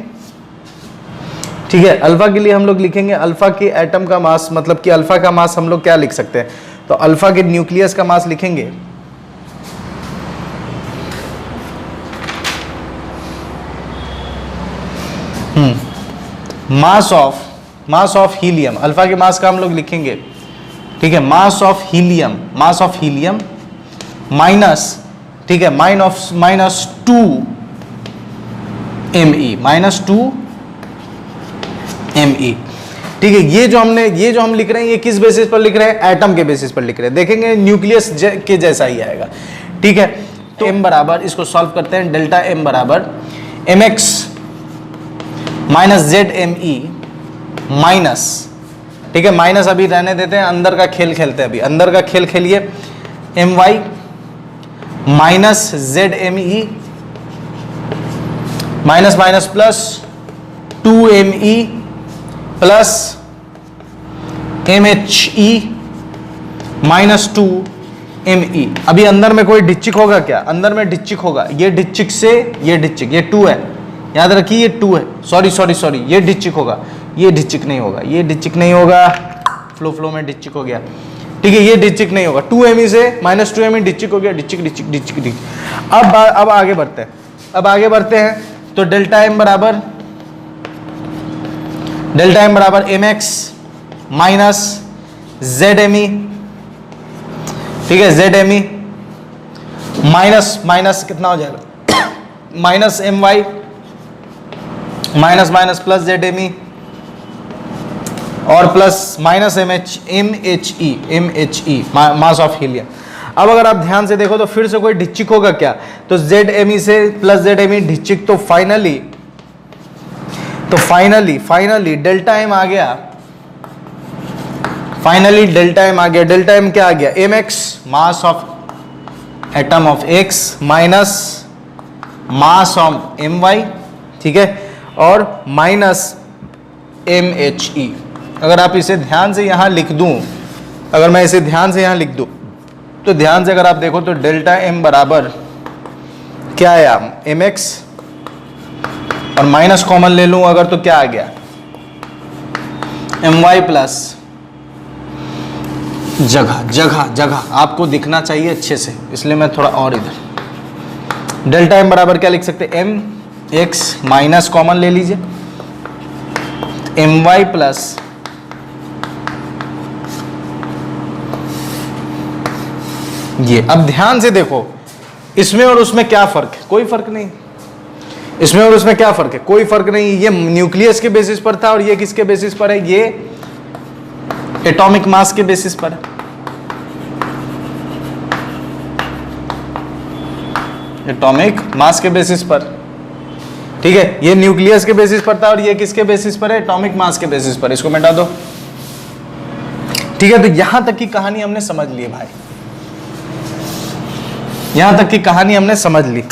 ठीक है। अल्फा के लिए हम लोग लिखेंगे अल्फा के एटम का मास, मतलब कि अल्फा का मास हम लोग क्या लिख सकते हैं? तो अल्फा के न्यूक्लियस का मास लिखेंगे मास ऑफ हीलियम, अल्फा के मास का हम लोग लिखेंगे, ठीक है, मास ऑफ हीलियम माइनस, ठीक है, माइनस 2 Me, ठीक है। ये जो हम लिख रहे हैं ये किस बेसिस पर लिख रहे हैं? एटम के बेसिस पर लिख रहे हैं। देखेंगे न्यूक्लियस के जैसा ही आएगा, ठीक है। तो m बराबर, इसको सॉल्व करते हैं, डेल्टा m बराबर mx माइनस ZMe माइनस, ठीक है, माइनस अभी रहने देते हैं, अंदर का खेल खेलते हैं, अभी अंदर का खेल खेलिए। My minus ZMe minus minus plus 2Me plus MHE minus 2Me। अभी अंदर में कोई डिच्चिक होगा क्या? अंदर में डिच्चिक होगा, ये डिच्चिक से ये डिच्चिक, ये 2 है, याद रखिए ये 2 है, सॉरी ये डिच्चिक होगा, ये डिच्चिक नहीं होगा, ये डिच्चिक नहीं होगा, फ्लो में डिच्चिक हो गया, ठीक है, ये डिच्चिक नहीं होगा। 2Me से माइनस 2Me डिच्चिक हो गया, डिच्चिक। अब आगे बढ़ते हैं, तो डेल्टा m बराबर mx माइनस ZMe, ठीक है, ZMe माइनस कितना हो जाएगा? Minus My minus plus ZMe और plus minus MHE mass of helium. अब अगर आप ध्यान से देखो तो फिर से कोई डिच्चिक होगा क्या? तो ZMe से प्लस ZMe डिच्चिक, तो फाइनली डेल्टा m आ गया, डेल्टा m क्या आ गया? mx mass of atom of x minus mass of my, ठीक है, और माइनस MHE। अगर आप इसे ध्यान से यहां लिख दूं, अगर मैं इसे ध्यान से यहां लिख दूं, तो ध्यान से अगर आप देखो तो डेल्टा m बराबर क्या आया? mx, और माइनस कॉमन ले लूं अगर तो क्या आ गया? my प्लस जगह आपको दिखना चाहिए अच्छे से, इसलिए मैं थोड़ा और इधर, डेल्टा m बराबर क्या लिख सकते? mx माइनस कॉमन ले लीजिए, my प्लस ये। अब ध्यान से देखो, इसमें और उसमें क्या फर्क है? कोई फर्क नहीं। इसमें और उसमें क्या फर्क है? कोई फर्क नहीं। ये न्यूक्लियस के बेसिस पर था और ये किसके बेसिस पर है? ये एटॉमिक मास के बेसिस पर है। एटॉमिक मास के बेसिस पर, ठीक है। ये न्यूक्लियस के बेसिस पर था और ये किसके बेसिस पर है, एटॉमिक मास के बेसिस पर। इसको मिटा दो, ठीक है। तो यहां तक की कहानी हमने समझ ली भाई, यहां तक की कहानी हमने समझ ली।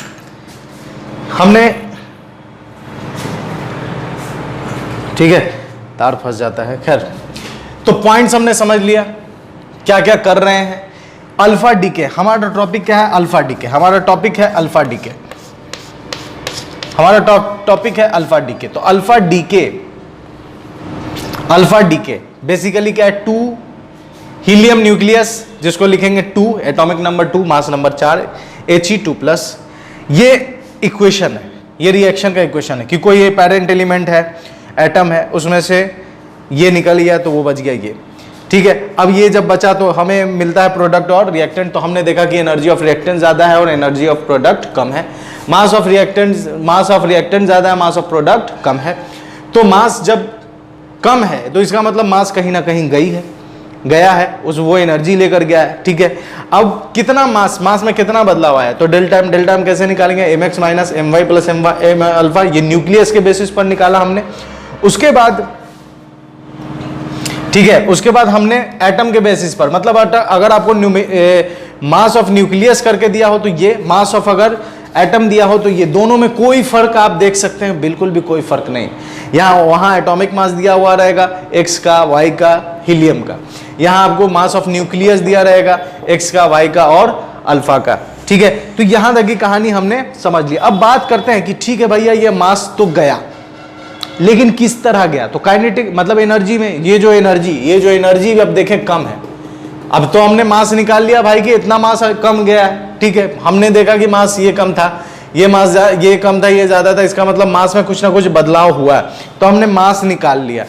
हमने, ठीक है, तार फंस जाता है, खैर। तो पॉइंट्स हमने समझ लिया, क्या क्या कर रहे हैं। अल्फा डीके, हमारा टॉपिक क्या है, अल्फा डीके। हमारा टॉपिक है अल्फा डीके, हमारा टॉपिक है अल्फा डीके। तो alpha decay, alpha decay basically क्या है, 2 हीलियम न्यूक्लियस, जिसको लिखेंगे 2, atomic number 2, mass number 4, He2+। ये इक्वेशन है, ये रिएक्शन का इक्वेशन है कि कोई ये पेरेंट एलिमेंट है, एटम है, उसमें से ये निकल गया तो वो बच गया ये, ठीक है। अब ये जब बचा तो हमें मिलता है प्रोडक्ट और रिएक्टेंट। तो हमने देखा कि एनर्जी ऑफ रिएक्टेंट ज्यादा है और एनर्जी ऑफ प्रोडक्ट कम है। मास ऑफ रिएक्टेंट ज्यादा है, मास ऑफ प्रोडक्ट कम है। तो मास जब कम है तो इसका मतलब मास कहीं ना कहीं गया है, उस वो एनर्जी लेकर गया है, ठीक है। अब कितना मास में कितना बदलाव आया, तो डेल्टा एम कैसे निकालेंगे, mx minus my plus m alpha, ये न्यूक्लियस के बेसिस पर निकाला हमने। उसके बाद, ठीक है, उसके बाद हमने एटम के बेसिस पर, मतलब अगर आपको मास ऑफ न्यूक्लियस करके दिया हो तो ये, मास ऑफ अगर एटम दिया हो तो ये, दोनों में कोई फर्क आप देख सकते हैं, बिल्कुल भी कोई फर्क नहीं। यहाँ वहाँ एटॉमिक मास दिया हुआ रहेगा x का, y का, हीलियम का। यहाँ आपको मास ऑफ न्यूक्लियस दिया रहेगा x का, y का और अल्फा का, ठीक है। तो यहाँ तक की कहानी हमने समझ ली। अब बात करते हैं कि ठीक है भैया, ये मास तो गया, लेकिन किस तरह गया। तो काइनेटिक मतलब एनर्जी में, ये जो एनर्जी अब देखें कम है। अब तो हमने मास निकाल लिया भाई कि इतना मास कम गया है, ठीक है। हमने देखा कि मास ये कम था, ये मास ये कम था, ये ज्यादा था, इसका मतलब मास में कुछ ना कुछ बदलाव हुआ है, तो हमने मास निकाल लिया।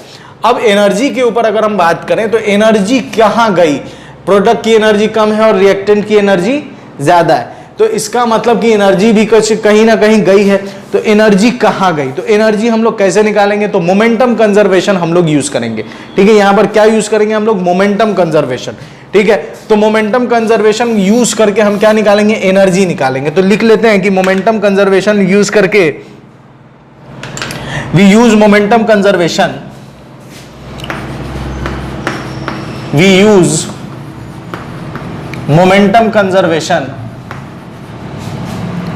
अब एनर्जी के ऊपर अगर हम बात करें तो एनर्जी कहाँ गई, प्रोडक्ट की एनर्जी कम है और रिएक्टेंट की एनर्जी ज्यादा है, तो इसका मतलब कि एनर्जी भी कहीं ना कहीं गई है। तो एनर्जी कहाँ गई, तो एनर्जी हम लोग कैसे निकालेंगे, तो मोमेंटम कंजर्वेशन हम लोग यूज करेंगे, ठीक है। यहां पर क्या यूज करेंगे हम लोग, मोमेंटम कंजर्वेशन, ठीक है। तो मोमेंटम कंजर्वेशन यूज करके हम क्या निकालेंगे, एनर्जी निकालेंगे। तो लिख लेते हैं कि मोमेंटम कंजर्वेशन यूज करके, we use momentum conservation, we use momentum conservation,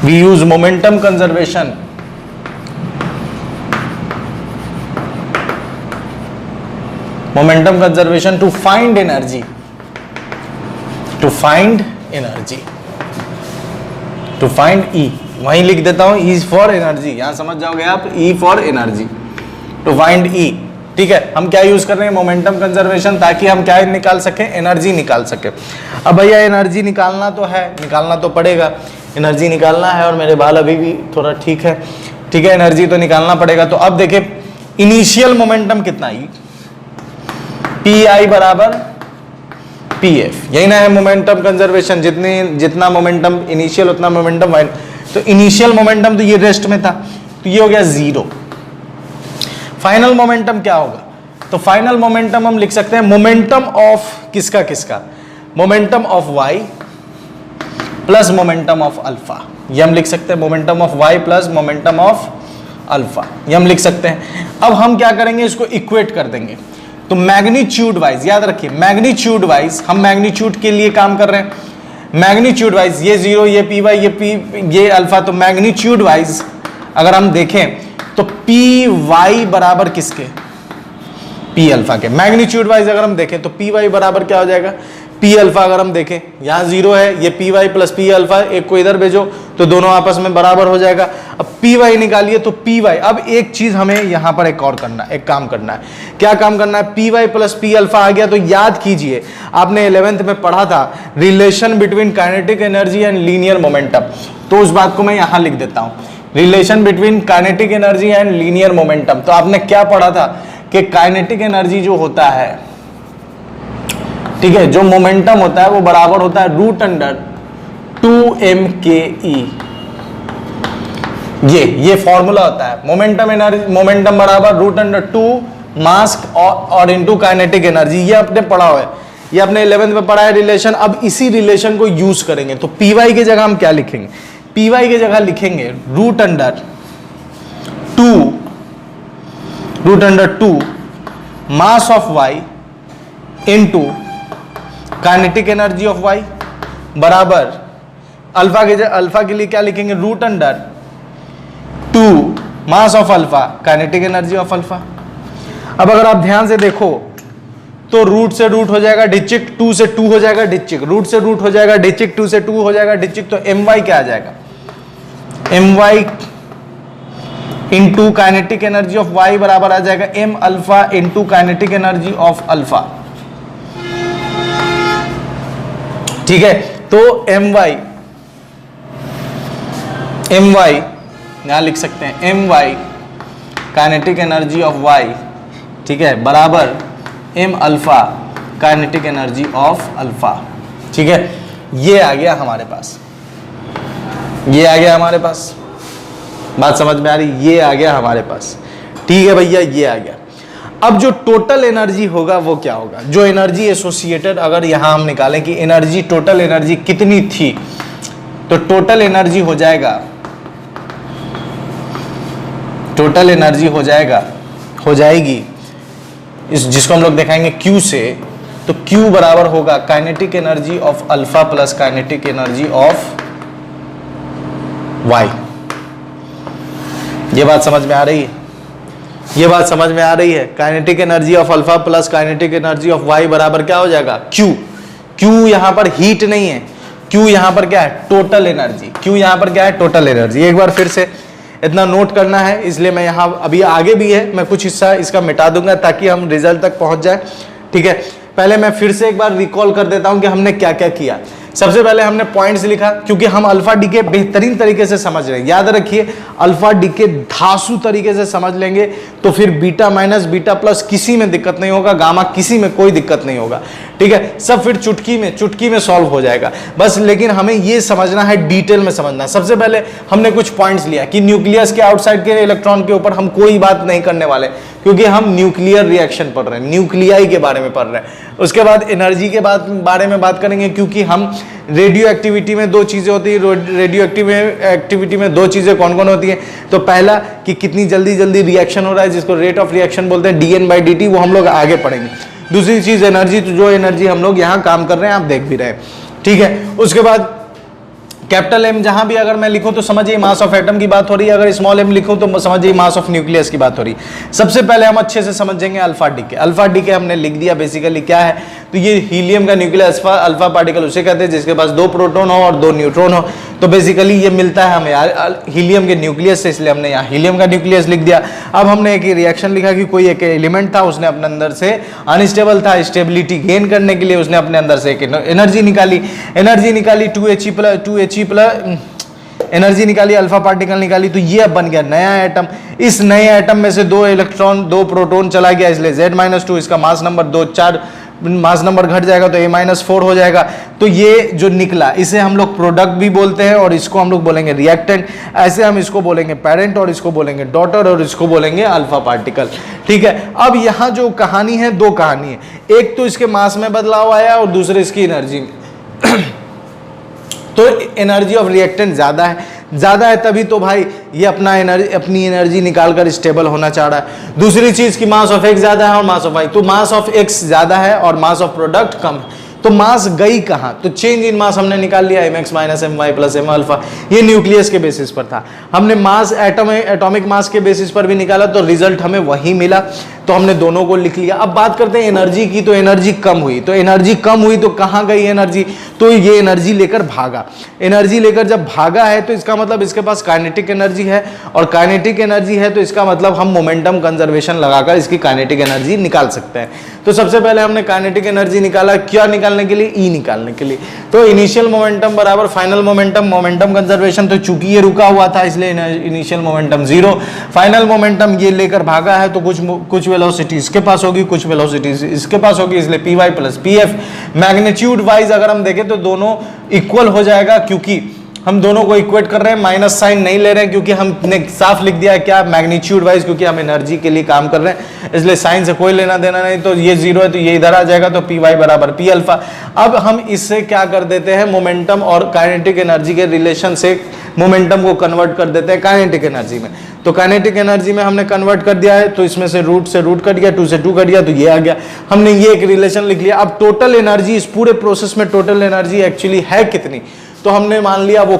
we use momentum conservation to find energy, to find E, वहीं लिख देता हूं, E फॉर एनर्जी, यहां समझ जाओगे आप, E for energy, to find E, ठीक है। हम क्या यूज कर रहे हैं, मोमेंटम कंजर्वेशन, ताकि हम क्या निकाल सके, एनर्जी निकाल सके। अब भैया एनर्जी निकालना तो है, निकालना तो पड़ेगा, एनर्जी निकालना है, और मेरे बाल अभी भी थोड़ा ठीक है, एनर्जी तो निकालना पड़ेगा। तो अब देखिए इनिशियल मोमेंटम कितना, Pi बराबर Pf, यही ना है मोमेंटम कंजर्वेशन, जितना मोमेंटम इनिशियल उतना मोमेंटम फाइनल। तो इनिशियल मोमेंटम तो ये रेस्ट में था, तो ये हो गया 0। फाइनल मोमेंटम क्या होगा, तो फाइनल मोमेंटम हम लिख सकते हैं मोमेंटम ऑफ किसका, momentum of y plus momentum of alpha, ये हम लिख सकते हैं, momentum of y plus momentum of alpha, ये हम लिख सकते हैं। अब हम क्या करेंगे, इसको इक्वेट कर देंगे। तो मैग्नीट्यूड वाइज याद रखिए, मैग्नीट्यूड वाइज हम मैग्नीट्यूड के लिए काम कर रहे हैं, मैग्नीट्यूड वाइज ये 0, ये पी वाई, ये अल्फा। तो मैग्नीट्यूड वाइज अगर हम देखें तो पी वाई बराबर किसके, पी अल्फा के। मैग्नीट्यूड वाइज अगर हम देखें तो पी वाई बराबर क्या हो जाएगा, पी अल्फा। अगर हम देखें यहाँ 0 है, ये P Y plus P alpha, एक को इधर भेजो तो दोनों आपस में बराबर हो जाएगा। अब पी वाई निकालिए तो पी वाई। अब एक चीज हमें यहाँ पर एक और करना है, एक काम करना है। क्या काम करना है, P Y plus P alpha आ गया तो याद कीजिए, आपने 11th में पढ़ा था relation between kinetic energy and linear momentum, तो उस बात को मैं यहाँ लिख देता हूँ, relation between kinetic energy and linear momentum. तो आपने क्या पढ़ा था कि काइनेटिक एनर्जी जो होता है, ठीक है, जो मोमेंटम होता है वो बराबर होता है √2mke। ये फॉर्मूला होता है, मोमेंटम एनर्जी, मोमेंटम बराबर √2 मास और इनटू काइनेटिक एनर्जी। ये आपने पढ़ा हुआ है, ये आपने 11th में पढ़ा है रिलेशन। अब इसी रिलेशन को यूज करेंगे तो पी वाई की जगह हम क्या लिखेंगे, पी वाई की जगह लिखेंगे root under two mass of Y into kinetic energy of Y बराबर अल्फा के लिए क्या लिखेंगे, root under 2 mass of alpha kinetic energy of alpha. अब अगर आप ध्यान से देखो तो रूट से रूट हो जाएगा डिचिक, 2 से 2 हो जाएगा डिचिक, रूट से रूट हो जाएगा डिचिक, 2 से 2 हो जाएगा डिचिक, तो एम वाई क्या आ जाएगा, M Y into kinetic energy of Y बराबर आ जाएगा M alpha into kinetic energy of alpha. ठीक है, तो एम वाई यहां लिख सकते हैं M Y kinetic energy of Y, ठीक है, बराबर M alpha kinetic energy of alpha. ठीक है, ये आ गया हमारे पास, ये आ गया हमारे पास, बात समझ में आ रही, ये आ गया हमारे पास। ठीक है भैया, ये आ गया। अब जो टोटल एनर्जी होगा वो क्या होगा, जो एनर्जी एसोसिएटेड अगर यहां हम निकालें कि एनर्जी, टोटल एनर्जी कितनी थी, तो टोटल एनर्जी हो जाएगा, टोटल एनर्जी हो जाएगी इस जिसको हम लोग दिखाएंगे Q से, तो Q बराबर होगा kinetic energy of alpha plus kinetic energy of Y. ये बात समझ में आ रही है, ये बात समझ में आ रही है। Kinetic energy of alpha plus kinetic energy of Y बराबर क्या हो जाएगा, Q। Q यहां पर हीट नहीं है, Q यहां पर क्या है, टोटल एनर्जी। Q यहां पर क्या है, टोटल एनर्जी। एक बार फिर से इतना नोट करना है, इसलिए मैं यहां अभी आगे भी है, मैं कुछ हिस्सा इसका मिटा दूंगा ताकि हम रिजल्ट तक पहुंच जाए। ठीक है, पहले मैं फिर से एक बार रिकॉल कर देता हूं कि हमने क्या क्या किया। सबसे पहले हमने पॉइंट्स लिखा, क्योंकि हम अल्फा डी के बेहतरीन तरीके से समझ रहे हैं। याद रखिए, अल्फा डी के धांसू तरीके से समझ लेंगे तो फिर बीटा माइनस बीटा प्लस किसी में दिक्कत नहीं होगा, गामा किसी में कोई दिक्कत नहीं होगा। ठीक है, सब फिर चुटकी में सॉल्व हो जाएगा बस। लेकिन हमें ये समझना है, डिटेल में समझना है। सबसे पहले हमने कुछ पॉइंट्स लिया कि न्यूक्लियस के आउटसाइड के इलेक्ट्रॉन के ऊपर हम कोई बात नहीं करने वाले, क्योंकि हम न्यूक्लियर रिएक्शन पढ़ रहे हैं, न्यूक्लियाई के बारे में पढ़ रहे हैं। उसके बाद एनर्जी के बारे में बात करेंगे, क्योंकि हम रेडियो एक्टिविटी में दो चीजें होती है, रेडियो एक्टिविटी में दो चीजें कौन कौन होती है, तो पहला कि कितनी जल्दी रिएक्शन हो रहा है, जिसको रेट ऑफ रिएक्शन बोलते हैं, dN/dt, वो हम लोग आगे पढ़ेंगे। दूसरी चीज एनर्जी, तो जो एनर्जी हम लोग यहाँ काम कर रहे हैं आप देख भी रहे हैं। ठीक है, उसके बाद कैपिटल एम जहां भी अगर मैं लिखूं तो समझिए मास ऑफ एटम की बात हो रही है, अगर स्मॉल एम लिखूं तो समझिए मास ऑफ न्यूक्लियस की बात हो रही है। सबसे पहले हम अच्छे से समझेंगे अल्फा डीके। अल्फा डीके हमने लिख दिया, बेसिकली क्या है, तो ये हीलियम का न्यूक्लियस अल्फा पार्टिकल उसे कहते हैं जिसके पास 2 प्रोटॉन हो और 2 न्यूट्रॉन हो। तो बेसिकली ये मिलता है हमें हीलियम के न्यूक्लियस से, इसलिए हमने यहाँ हीलियम का न्यूक्लियस लिख दिया। अब हमने एक रिएक्शन लिखा कि कोई एक एलिमेंट था, उसने अपने अंदर से अनस्टेबल था, स्टेबिलिटी गेन करने के लिए उसने अपने अंदर से एक एनर्जी निकाली 2He प्लस एनर्जी निकाली, अल्फा पार्टिकल निकाली, तो ये अब बन गया नया एटम। इस नए एटम में से 2 इलेक्ट्रॉन 2 प्रोटॉन चला गया, इसलिए Z-2, इसका मास नंबर 2, 4 मास नंबर घट जाएगा तो A-4 हो जाएगा। तो ये जो निकला इसे हम लोग प्रोडक्ट भी बोलते हैं और इसको हम लोग बोलेंगे रिएक्टेंट। ऐसे हम इसको बोलेंगे पेरेंट और इसको बोलेंगे डॉटर और इसको बोलेंगे अल्फा पार्टिकल। ठीक है, अब यहाँ जो कहानी है, 2 कहानी है, एक तो इसके मास में बदलाव आया और दूसरे इसकी एनर्जी में। तो एनर्जी ऑफ रिएक्टेंट ज़्यादा है तभी तो भाई ये अपनी एनर्जी निकालकर स्टेबल होना चाह रहा है। दूसरी चीज़ की मास ऑफ एक्स ज़्यादा है और मास ऑफ वाई, तो मास ऑफ एक्स ज़्यादा है और मास ऑफ प्रोडक्ट कम है, तो मास गई कहाँ, तो चेंज इन मास हमने निकाल लिया, mx minus my plus m alpha. ये न्यूक्लियस के बेसिस पर था। हमने मास एटॉमिक मास के बेसिस पर भी निकाला तो रिजल्ट हमें वही मिला, तो हमने दोनों को लिख लिया। अब बात करते हैं एनर्जी की, तो एनर्जी कम हुई, तो कहाँ गई एनर्जी, तो ये एनर्जी लेकर भागा। एनर्जी लेकर जब भागा है तो इसका मतलब इसके पास काइनेटिक एनर्जी है, और काइनेटिक एनर्जी है तो इसका मतलब हम मोमेंटम कंजर्वेशन लगाकर इसकी काइनेटिक एनर्जी निकाल सकते हैं। तो सबसे पहले हमने काइनेटिक एनर्जी निकाला, क्या निकालने के लिए, ई निकालने के लिए। तो इनिशियल मोमेंटम बराबर फाइनल मोमेंटम कंजर्वेशन, तो चूंकि ये रुका हुआ था इसलिए इनिशियल मोमेंटम 0, फाइनल मोमेंटम ये लेकर भागा है तो कुछ वेलोसिटी इसके पास होगी, कुछ वेलोसिटी इसके पास होगी, इसलिए P Y plus P F. Magnitude wise अगर हम देखें तो दोनों इक्वल हो जाएगा, क्योंकि हम दोनों को इक्वेट कर रहे हैं, माइनस साइन नहीं ले रहे हैं, क्योंकि हमने साफ लिख दिया है क्या, मैग्नीट्यूड वाइज, क्योंकि हम एनर्जी के लिए काम कर रहे हैं, इसलिए साइन से कोई लेना देना नहीं। तो ये 0 है तो ये इधर आ जाएगा, तो पी वाई बराबर पी अल्फा। अब हम इससे क्या कर देते हैं, मोमेंटम और काइनेटिक एनर्जी के रिलेशन से मोमेंटम को कन्वर्ट कर देते हैं काइनेटिक एनर्जी में। तो काइनेटिक एनर्जी में हमने कन्वर्ट कर दिया है, तो इसमें से रूट कर दिया, 2 से 2 कर दिया, तो ये आ गया। हमने ये एक रिलेशन लिख लिया। अब टोटल एनर्जी, इस पूरे प्रोसेस में टोटल एनर्जी एक्चुअली है कितनी, तो हमने मान लिया वो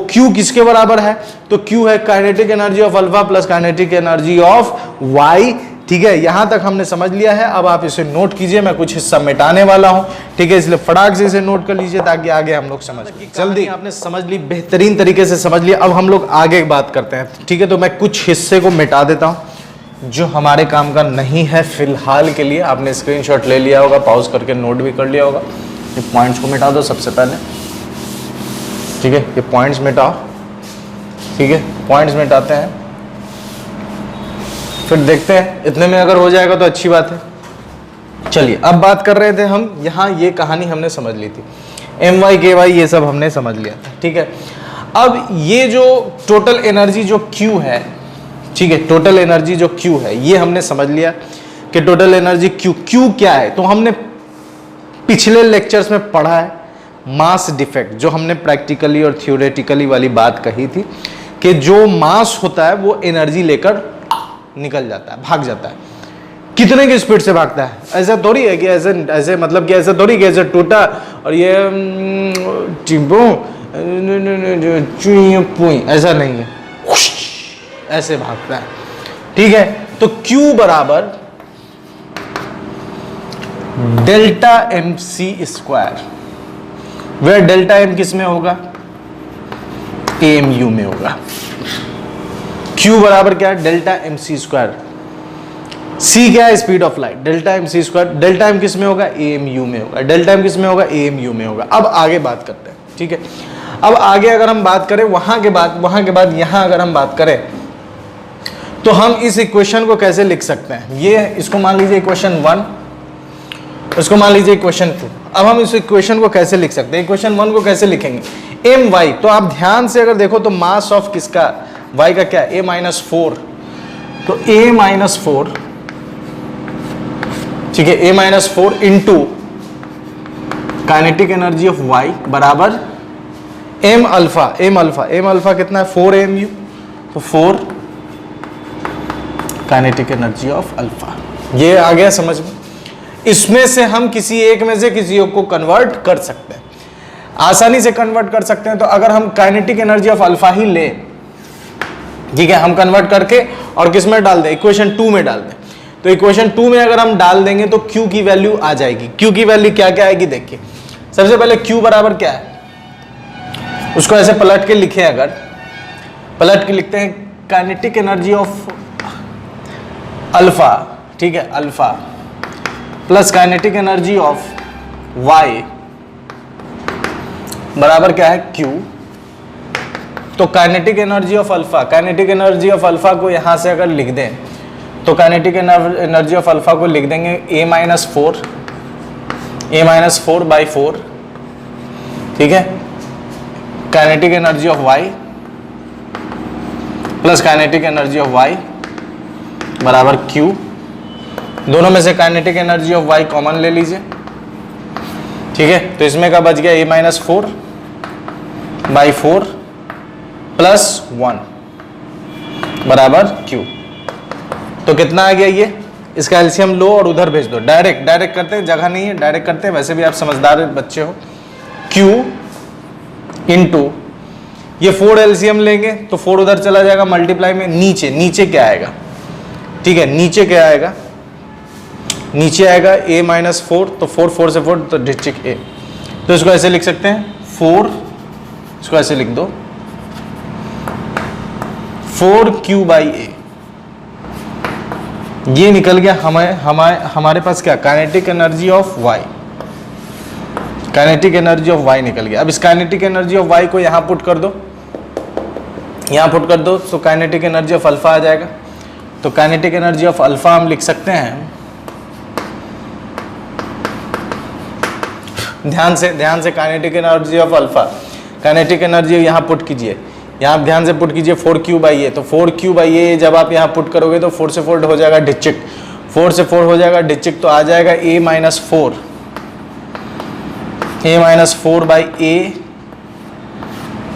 Q किसके बराबर है, तो Q है kinetic energy of alpha plus kinetic energy of Y. ठीक है, यहां तक हमने समझ लिया है। अब आप इसे नोट कीजिए, मैं कुछ हिस्सा मिटाने वाला हूं, ठीक है, इसलिए फटाक से इसे नोट कर लीजिए ताकि आगे हम लोग समझ जल्दी। आपने समझ ली, बेहतरीन तरीके से समझ लिया। अब हम लोग आगे बात करते हैं, ठीक है। तो मैं कुछ हिस्से को मिटा देता हूं जो हमारे काम का नहीं है फिलहाल के लिए। आपने स्क्रीनशॉट ले लिया होगा, पॉज करके नोट भी कर लिया होगा। ये पॉइंट्स को मिटा दो सबसे पहले, ठीक है, ये पॉइंट्स मिटाओ, ठीक है, पॉइंट्स मिटाते हैं, फिर देखते हैं इतने में अगर हो जाएगा तो अच्छी बात है। चलिए, अब बात कर रहे थे हम, यहाँ ये कहानी हमने समझ ली थी, MY KY ये सब हमने समझ लिया था, ठीक है। अब ये जो टोटल एनर्जी जो Q है, ठीक है, टोटल एनर्जी जो Q है ये हमने समझ लिया कि टोटल एनर्जी Q क्या है। तो हमने पिछले लेक्चर्स में पढ़ा है मास डिफेक्ट, जो हमने प्रैक्टिकली और थियोरेटिकली वाली बात कही थी कि जो मास होता है वो एनर्जी लेकर निकल जाता है, भाग जाता है। कितने की स्पीड से भागता है? ऐसा थोड़ी है कि ऐसे मतलब कि ऐसा थोड़ी कि ऐसे टूटा और ये ऐसा नहीं है, ऐसे भागता है, ठीक है। तो Q बराबर डेल्टा MC², वह डेल्टा M किस में होगा? AMU में होगा। Q बराबर क्या है? Delta MC²। C क्या है? Speed of light, delta MC²। Delta M किस में होगा? AMU में होगा। डेल्टा M किस में होगा? AMU में होगा। अब आगे बात करते हैं, ठीक है। अब आगे अगर हम बात करें वहां के बाद यहां अगर हम बात करें तो हम इस इक्वेशन को कैसे लिख सकते हैं? ये इसको मान लीजिए इक्वेशन 1, इसको मान लीजिए इक्वेशन 2। अब हम इस इक्वेशन को कैसे लिख सकते हैं? इक्वेशन 1 को कैसे लिखेंगे? My, तो आप ध्यान से अगर देखो तो मास ऑफ किसका, y का क्या है? A-4। तो A-4, ठीक है, A-4 into kinetic energy of y बराबर m अल्फा कितना है? 4mu, तो 4 काइनेटिक एनर्जी ऑफ अल्फा। ये आ गया समझ में? इसमें से हम किसी एक में से किसी एक को कन्वर्ट कर सकते हैं, आसानी से कन्वर्ट कर सकते हैं। तो अगर हम काइनेटिक एनर्जी ऑफ अल्फा ही ले, ठीक है, हम कन्वर्ट करके और किस में डाल दें? इक्वेशन 2 में डाल दें। तो इक्वेशन 2 में अगर हम डाल देंगे तो Q की वैल्यू आ जाएगी। Q की वैल्यू क्या क्या आएगी देखिए। सबसे पहले Q बराबर क्या है, उसको ऐसे पलट के लिखें, अगर पलट के लिखते हैं काइनेटिक एनर्जी ऑफ अल्फा, ठीक है, alpha plus kinetic energy of y बराबर क्या है? Q। तो काइनेटिक एनर्जी ऑफ अल्फा को यहां से अगर लिख दें तो काइनेटिक एनर्जी ऑफ अल्फा को लिख देंगे A-4/4, ठीक है, kinetic energy of y plus kinetic energy of y बराबर Q। दोनों में से kinetic energy of y common ले लीजिए, ठीक है। तो इसमें का बच गया A-4/4 प्लस 1 बराबर Q। तो कितना आ गया ये? इसका एलसीएम लो और उधर भेज दो, डायरेक्ट करते हैं, जगह नहीं है, डायरेक्ट करते हैं, वैसे भी आप समझदार बच्चे हो। Q इंटू ये 4 एलसीएम लेंगे तो 4 उधर चला जाएगा मल्टीप्लाई में, नीचे क्या आएगा, ठीक है, नीचे क्या आएगा? नीचे आएगा A-4, तो 4 से 4 तो डिजिट A। तो इसको ऐसे लिख सकते हैं 4, इसको ऐसे लिख दो 4Q/A। ये निकल गया हमारे पास क्या? Kinetic energy of y, kinetic energy of y निकल गया। अब इस काइनेटिक एनर्जी ऑफ y को यहां पुट कर दो, तो काइनेटिक एनर्जी ऑफ अल्फा आ जाएगा। तो काइनेटिक एनर्जी ऑफ अल्फा हम लिख सकते हैं, ध्यान से kinetic energy of alpha, kinetic energy यहां पुट कीजिए, यहाँ ध्यान से पुट कीजिए 4Q/A। तो 4Q/A जब आप यहाँ पुट करोगे तो 4 से 4 हो जाएगा डिजिट, 4 से 4 हो जाएगा डिजिट, तो आ जाएगा A-4/A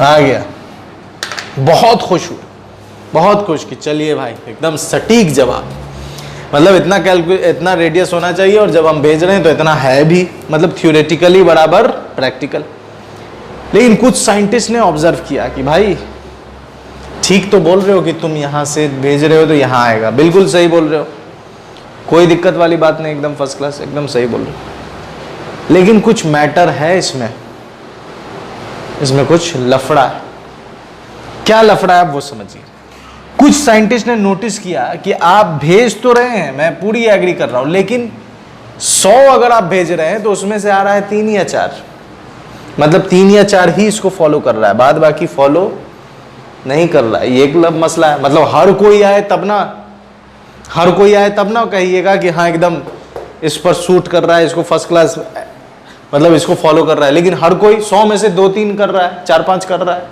आ गया, बहुत खुश हुए, बहुत खुश कि चलिए भाई एकदम सटीक जवाब, मतलब इतना रेडियस होना चाहिए और जब हम भेज रहे हैं तो इतना है भी, मतलब थ्योरेटिकली बराबर प्रैक्टिकल। लेकिन कुछ साइंटिस्ट ने ऑब्जर्व किया कि भाई ठीक तो बोल रहे हो कि तुम यहां से भेज रहे हो तो यहां आएगा, बिल्कुल सही बोल रहे हो, कोई दिक्कत वाली बात नहीं, एकदम फर्स्ट क्लास, एकदम सही बोल रहे हो। लेकिन कुछ मैटर है इसमें कुछ लफड़ा है। क्या लफड़ा है आप वो समझिए। कुछ साइंटिस्ट ने नोटिस किया कि आप भेज तो रहे हैं, मैं पूरी एग्री कर रहा हूं, लेकिन 100 अगर आप भेज रहे हैं तो उसमें से आ रहा है 3 या 4, मतलब 3 या 4 ही इसको फॉलो कर रहा है, बाद बाकी फॉलो नहीं कर रहा है। ये एक मसला है, मतलब हर कोई आए तब ना कहिएगा कि हाँ एकदम इस पर शूट कर रहा है, इसको फर्स्ट क्लास, मतलब इसको फॉलो कर रहा है, लेकिन हर कोई 100 में से 2-3 कर रहा है, 4-5 कर रहा है,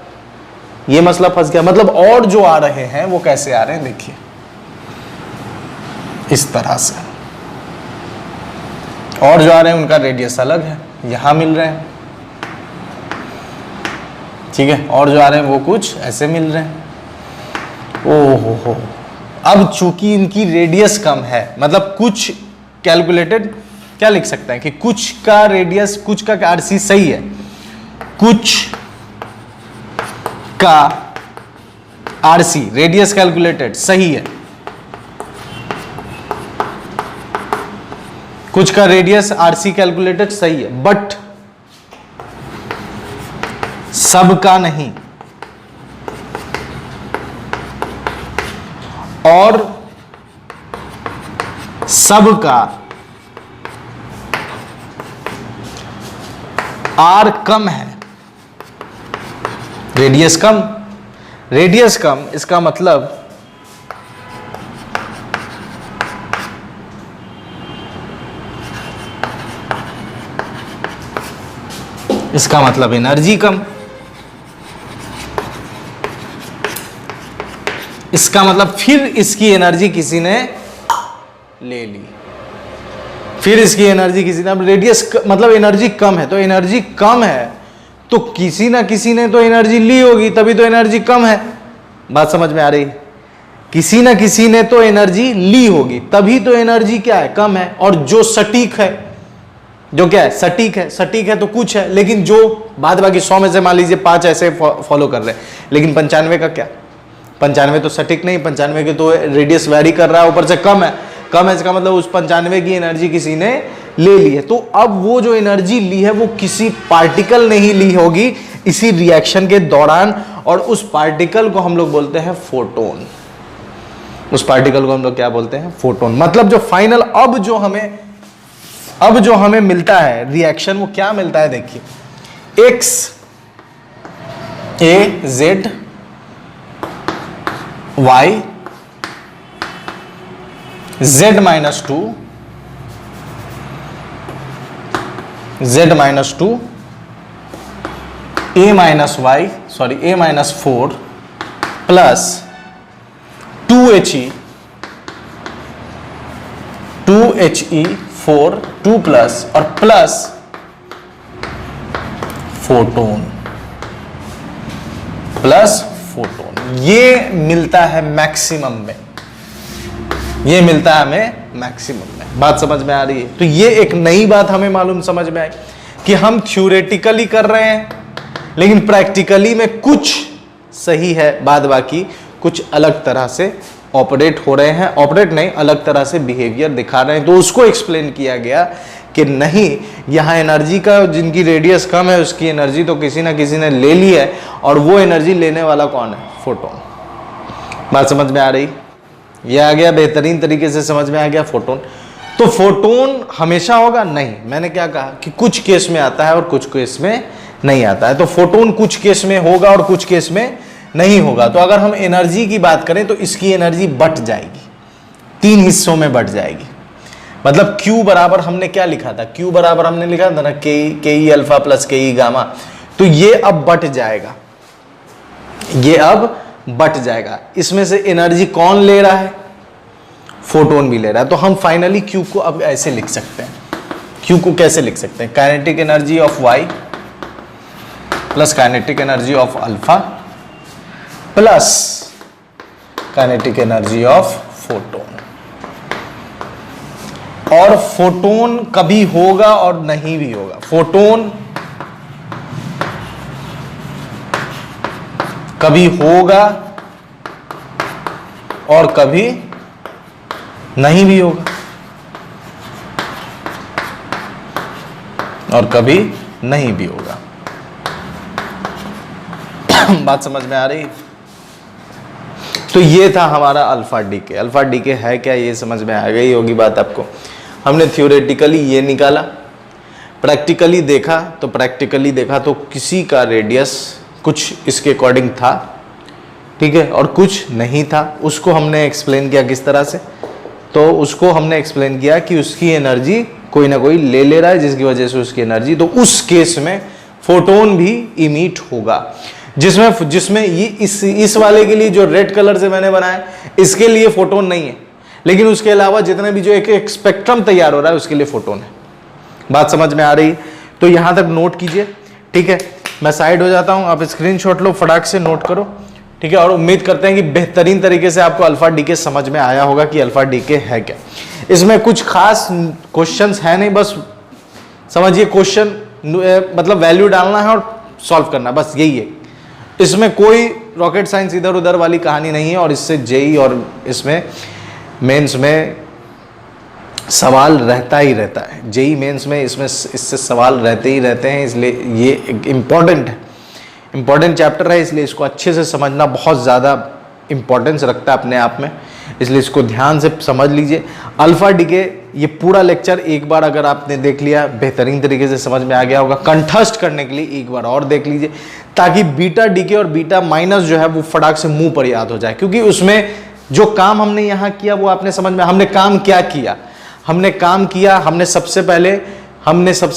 ये मसला फंस गया। मतलब और जो आ रहे हैं वो कैसे आ रहे हैं देखिए, इस तरह से, और जो आ रहे हैं उनका रेडियस अलग है, यहां मिल रहे हैं, ठीक है, और जो आ रहे हैं वो कुछ ऐसे मिल रहे हैं। ओहो हो, अब चूंकि इनकी रेडियस कम है, मतलब कुछ कैलकुलेटेड क्या लिख सकते हैं कि कुछ का रेडियस, कुछ का आरसी सही है, कुछ का आरसी रेडियस कैलकुलेटेड सही है, कुछ का रेडियस आरसी कैलकुलेटेड सही है, बट सबका नहीं, और सबका आर कम है, रेडियस कम, इसका मतलब एनर्जी कम, इसका मतलब फिर इसकी एनर्जी किसी ने ले ली, फिर इसकी एनर्जी किसी ने, अब रेडियस मतलब एनर्जी कम है, तो एनर्जी कम है तो किसी ना किसी ने तो एनर्जी ली होगी, तभी तो एनर्जी कम है। बात समझ में आ रही? किसी ना किसी ने तो एनर्जी ली होगी, तभी तो एनर्जी क्या है, कम है। और जो सटीक है, जो क्या है, सटीक है तो कुछ है, लेकिन जो बाद बाकी 100 में से मान लीजिए 5 ऐसे फॉलो कर रहे हैं, लेकिन 95 का क्या, 95 तो सटीक नहीं, 95 के तो रेडियस वैरी कर रहा है, ऊपर से कम है, इसका मतलब उस 95 की एनर्जी किसी ने ले ली है। तो अब वो जो एनर्जी ली है वो किसी पार्टिकल ने ही ली होगी इसी रिएक्शन के दौरान, और उस पार्टिकल को हम लोग बोलते हैं फोटोन। उस पार्टिकल को हम लोग क्या बोलते हैं, फोटोन। मतलब जो फाइनल अब जो हमें मिलता है रिएक्शन, वो क्या मिलता है देखिए, X A Z Y z minus two a minus 4 plus 2he 4 2 plus और प्लस फोटोन, ये मिलता है मैक्सिमम में, ये मिलता है हमें मैक्सिमम में। बात समझ में आ रही है? तो ये एक नई बात हमें समझ में आई कि हम थ्योरेटिकली कर रहे हैं, लेकिन प्रैक्टिकली में कुछ सही है, बाद बाकी कुछ अलग तरह से ऑपरेट हो रहे हैं, अलग तरह से बिहेवियर दिखा रहे हैं। तो उसको एक्सप्लेन किया गया कि नहीं, यहाँ एनर्जी का, जिनकी रेडियस कम है उसकी एनर्जी तो किसी ना किसी ने ले ली है, और वो एनर्जी लेने वाला कौन है, फोटोन। बात समझ में आ रही? ये आ गया, बेहतरीन तरीके से समझ में आ गया फोटोन। तो फोटोन हमेशा होगा? नहीं, मैंने क्या कहा कि कुछ केस में आता है और कुछ केस में नहीं आता है। तो फोटोन कुछ केस में होगा और कुछ केस में नहीं होगा। तो अगर हम एनर्जी की बात करें तो इसकी एनर्जी बट जाएगी, 3 हिस्सों में बट जाएगी। मतलब Q बराबर हमने क्या लिखा था, Q बराबर हमने लिखा था ना के ई अल्फा प्लस के ई गामा, तो ये अब बट जाएगा, इसमें से एनर्जी कौन ले रहा है, फोटोन भी ले रहा है। तो हम फाइनली Q को अब ऐसे लिख सकते हैं, Q को कैसे लिख सकते हैं, kinetic energy of Y plus kinetic energy of alpha plus kinetic energy of photon. और फोटोन कभी होगा और नहीं भी होगा, फोटोन कभी होगा और कभी नहीं भी होगा, और कभी नहीं भी होगा। बात समझ में आ रही? तो ये था हमारा अल्फा डीके। अल्फा डीके है क्या, ये समझ में आ गई होगी बात आपको। हमने थ्योरेटिकली ये निकाला, प्रैक्टिकली देखा तो किसी का रेडियस कुछ इसके अकॉर्डिंग था, ठीक है, और कुछ नहीं था। उसको हमने एक्सप्लेन किया किस तरह से, तो उसको हमने एक्सप्लेन किया कि उसकी एनर्जी कोई ना कोई ले रहा है, जिसकी वजह से उसकी एनर्जी, तो उस केस में फोटोन भी इमिट होगा। जिसमें ये इस वाले के लिए जो रेड कलर से मैंने बनाया, इसके लिए फोटोन नहीं है, लेकिन उसके अलावा जितने भी जो एक स्पेक्ट्रम तैयार हो रहा है उसके लिए फोटोन है। बात समझ में आ रही? तो यहां तक नोट कीजिए, ठीक है। मैं साइड हो जाता हूं, आप स्क्रीनशॉट लो, फटाक से नोट करो, ठीक है। और उम्मीद करते हैं कि बेहतरीन तरीके से आपको अल्फा डीके समझ में आया होगा कि अल्फा डीके है क्या। इसमें कुछ खास क्वेश्चंस है नहीं, बस समझिए क्वेश्चन मतलब वैल्यू डालना है और सॉल्व करना, बस यही है। इसमें कोई रॉकेट साइंस इधर उधर वाली कहानी नहीं है, और इससे जेई और इसमें मेंस में सवाल रहता ही रहता है। जेई मेंस में इससे सवाल रहते ही रहते हैं, इसलिए ये एक इम्पॉर्टेंट चैप्टर है, इसलिए इसको अच्छे से समझना बहुत ज़्यादा इम्पोर्टेंस रखता है अपने आप में, इसलिए इसको ध्यान से समझ लीजिए। अल्फा डीके ये पूरा लेक्चर एक बार अगर आपने देख लिया, बेहतरीन तरीके से समझ में आ गया होगा, कंठस्थ करने के लिए एक बार और देख लीजिए, ताकि बीटा डीके और बीटा माइनस जो है वो फटाक से मुंह पर याद हो जाए। क्योंकि उसमें जो काम हमने यहाँ किया वो आपने समझ में, हमने काम क्या किया, हमने सबसे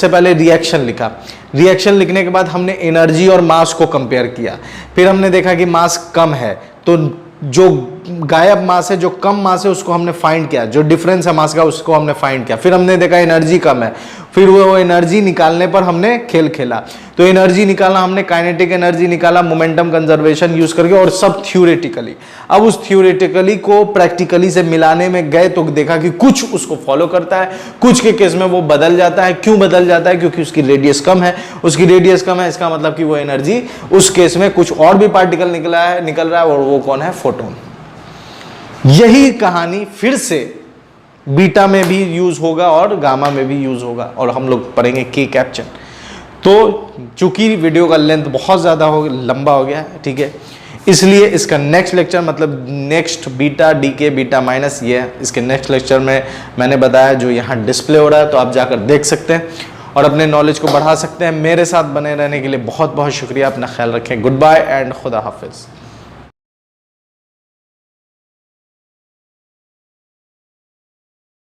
पहले रिएक्शन लिखा। रिएक्शन लिखने के बाद हमने एनर्जी और मास को कंपेयर किया, फिर हमने देखा कि मास कम है, तो जो गायब मास है, जो कम मास है, उसको हमने फाइंड किया, जो डिफरेंस है मास का उसको हमने फाइंड किया। फिर हमने देखा एनर्जी कम है, फिर वो एनर्जी निकालने पर हमने खेल खेला। तो एनर्जी निकालना, हमने काइनेटिक एनर्जी निकाला मोमेंटम कंजर्वेशन यूज करके, और सब थ्योरेटिकली। अब उस थ्योरेटिकली को प्रैक्टिकली से मिलाने में गए तो देखा कि कुछ उसको फॉलो करता है, कुछ के केस में वो बदल जाता है। क्यों बदल जाता है? क्योंकि उसकी रेडियस कम है। इसका मतलब कि वो एनर्जी उस केस में कुछ और भी पार्टिकल निकल रहा है, और वो कौन है? फोटोन। यही कहानी फिर से बीटा में भी यूज होगा और गामा में भी यूज होगा, और हम लोग पढ़ेंगे के कैप्चर। तो चूंकि वीडियो का लेंथ बहुत ज़्यादा लंबा हो गया है, ठीक है, इसलिए इसका नेक्स्ट लेक्चर, मतलब next beta decay beta minus, ये इसके नेक्स्ट लेक्चर में मैंने बताया, जो यहाँ डिस्प्ले हो रहा है, तो आप जाकर देख सकते हैं और अपने नॉलेज को बढ़ा सकते हैं। मेरे साथ बने रहने के लिए बहुत बहुत शुक्रिया। अपना ख्याल रखें। गुड बाय एंड खुदा हाफिज़।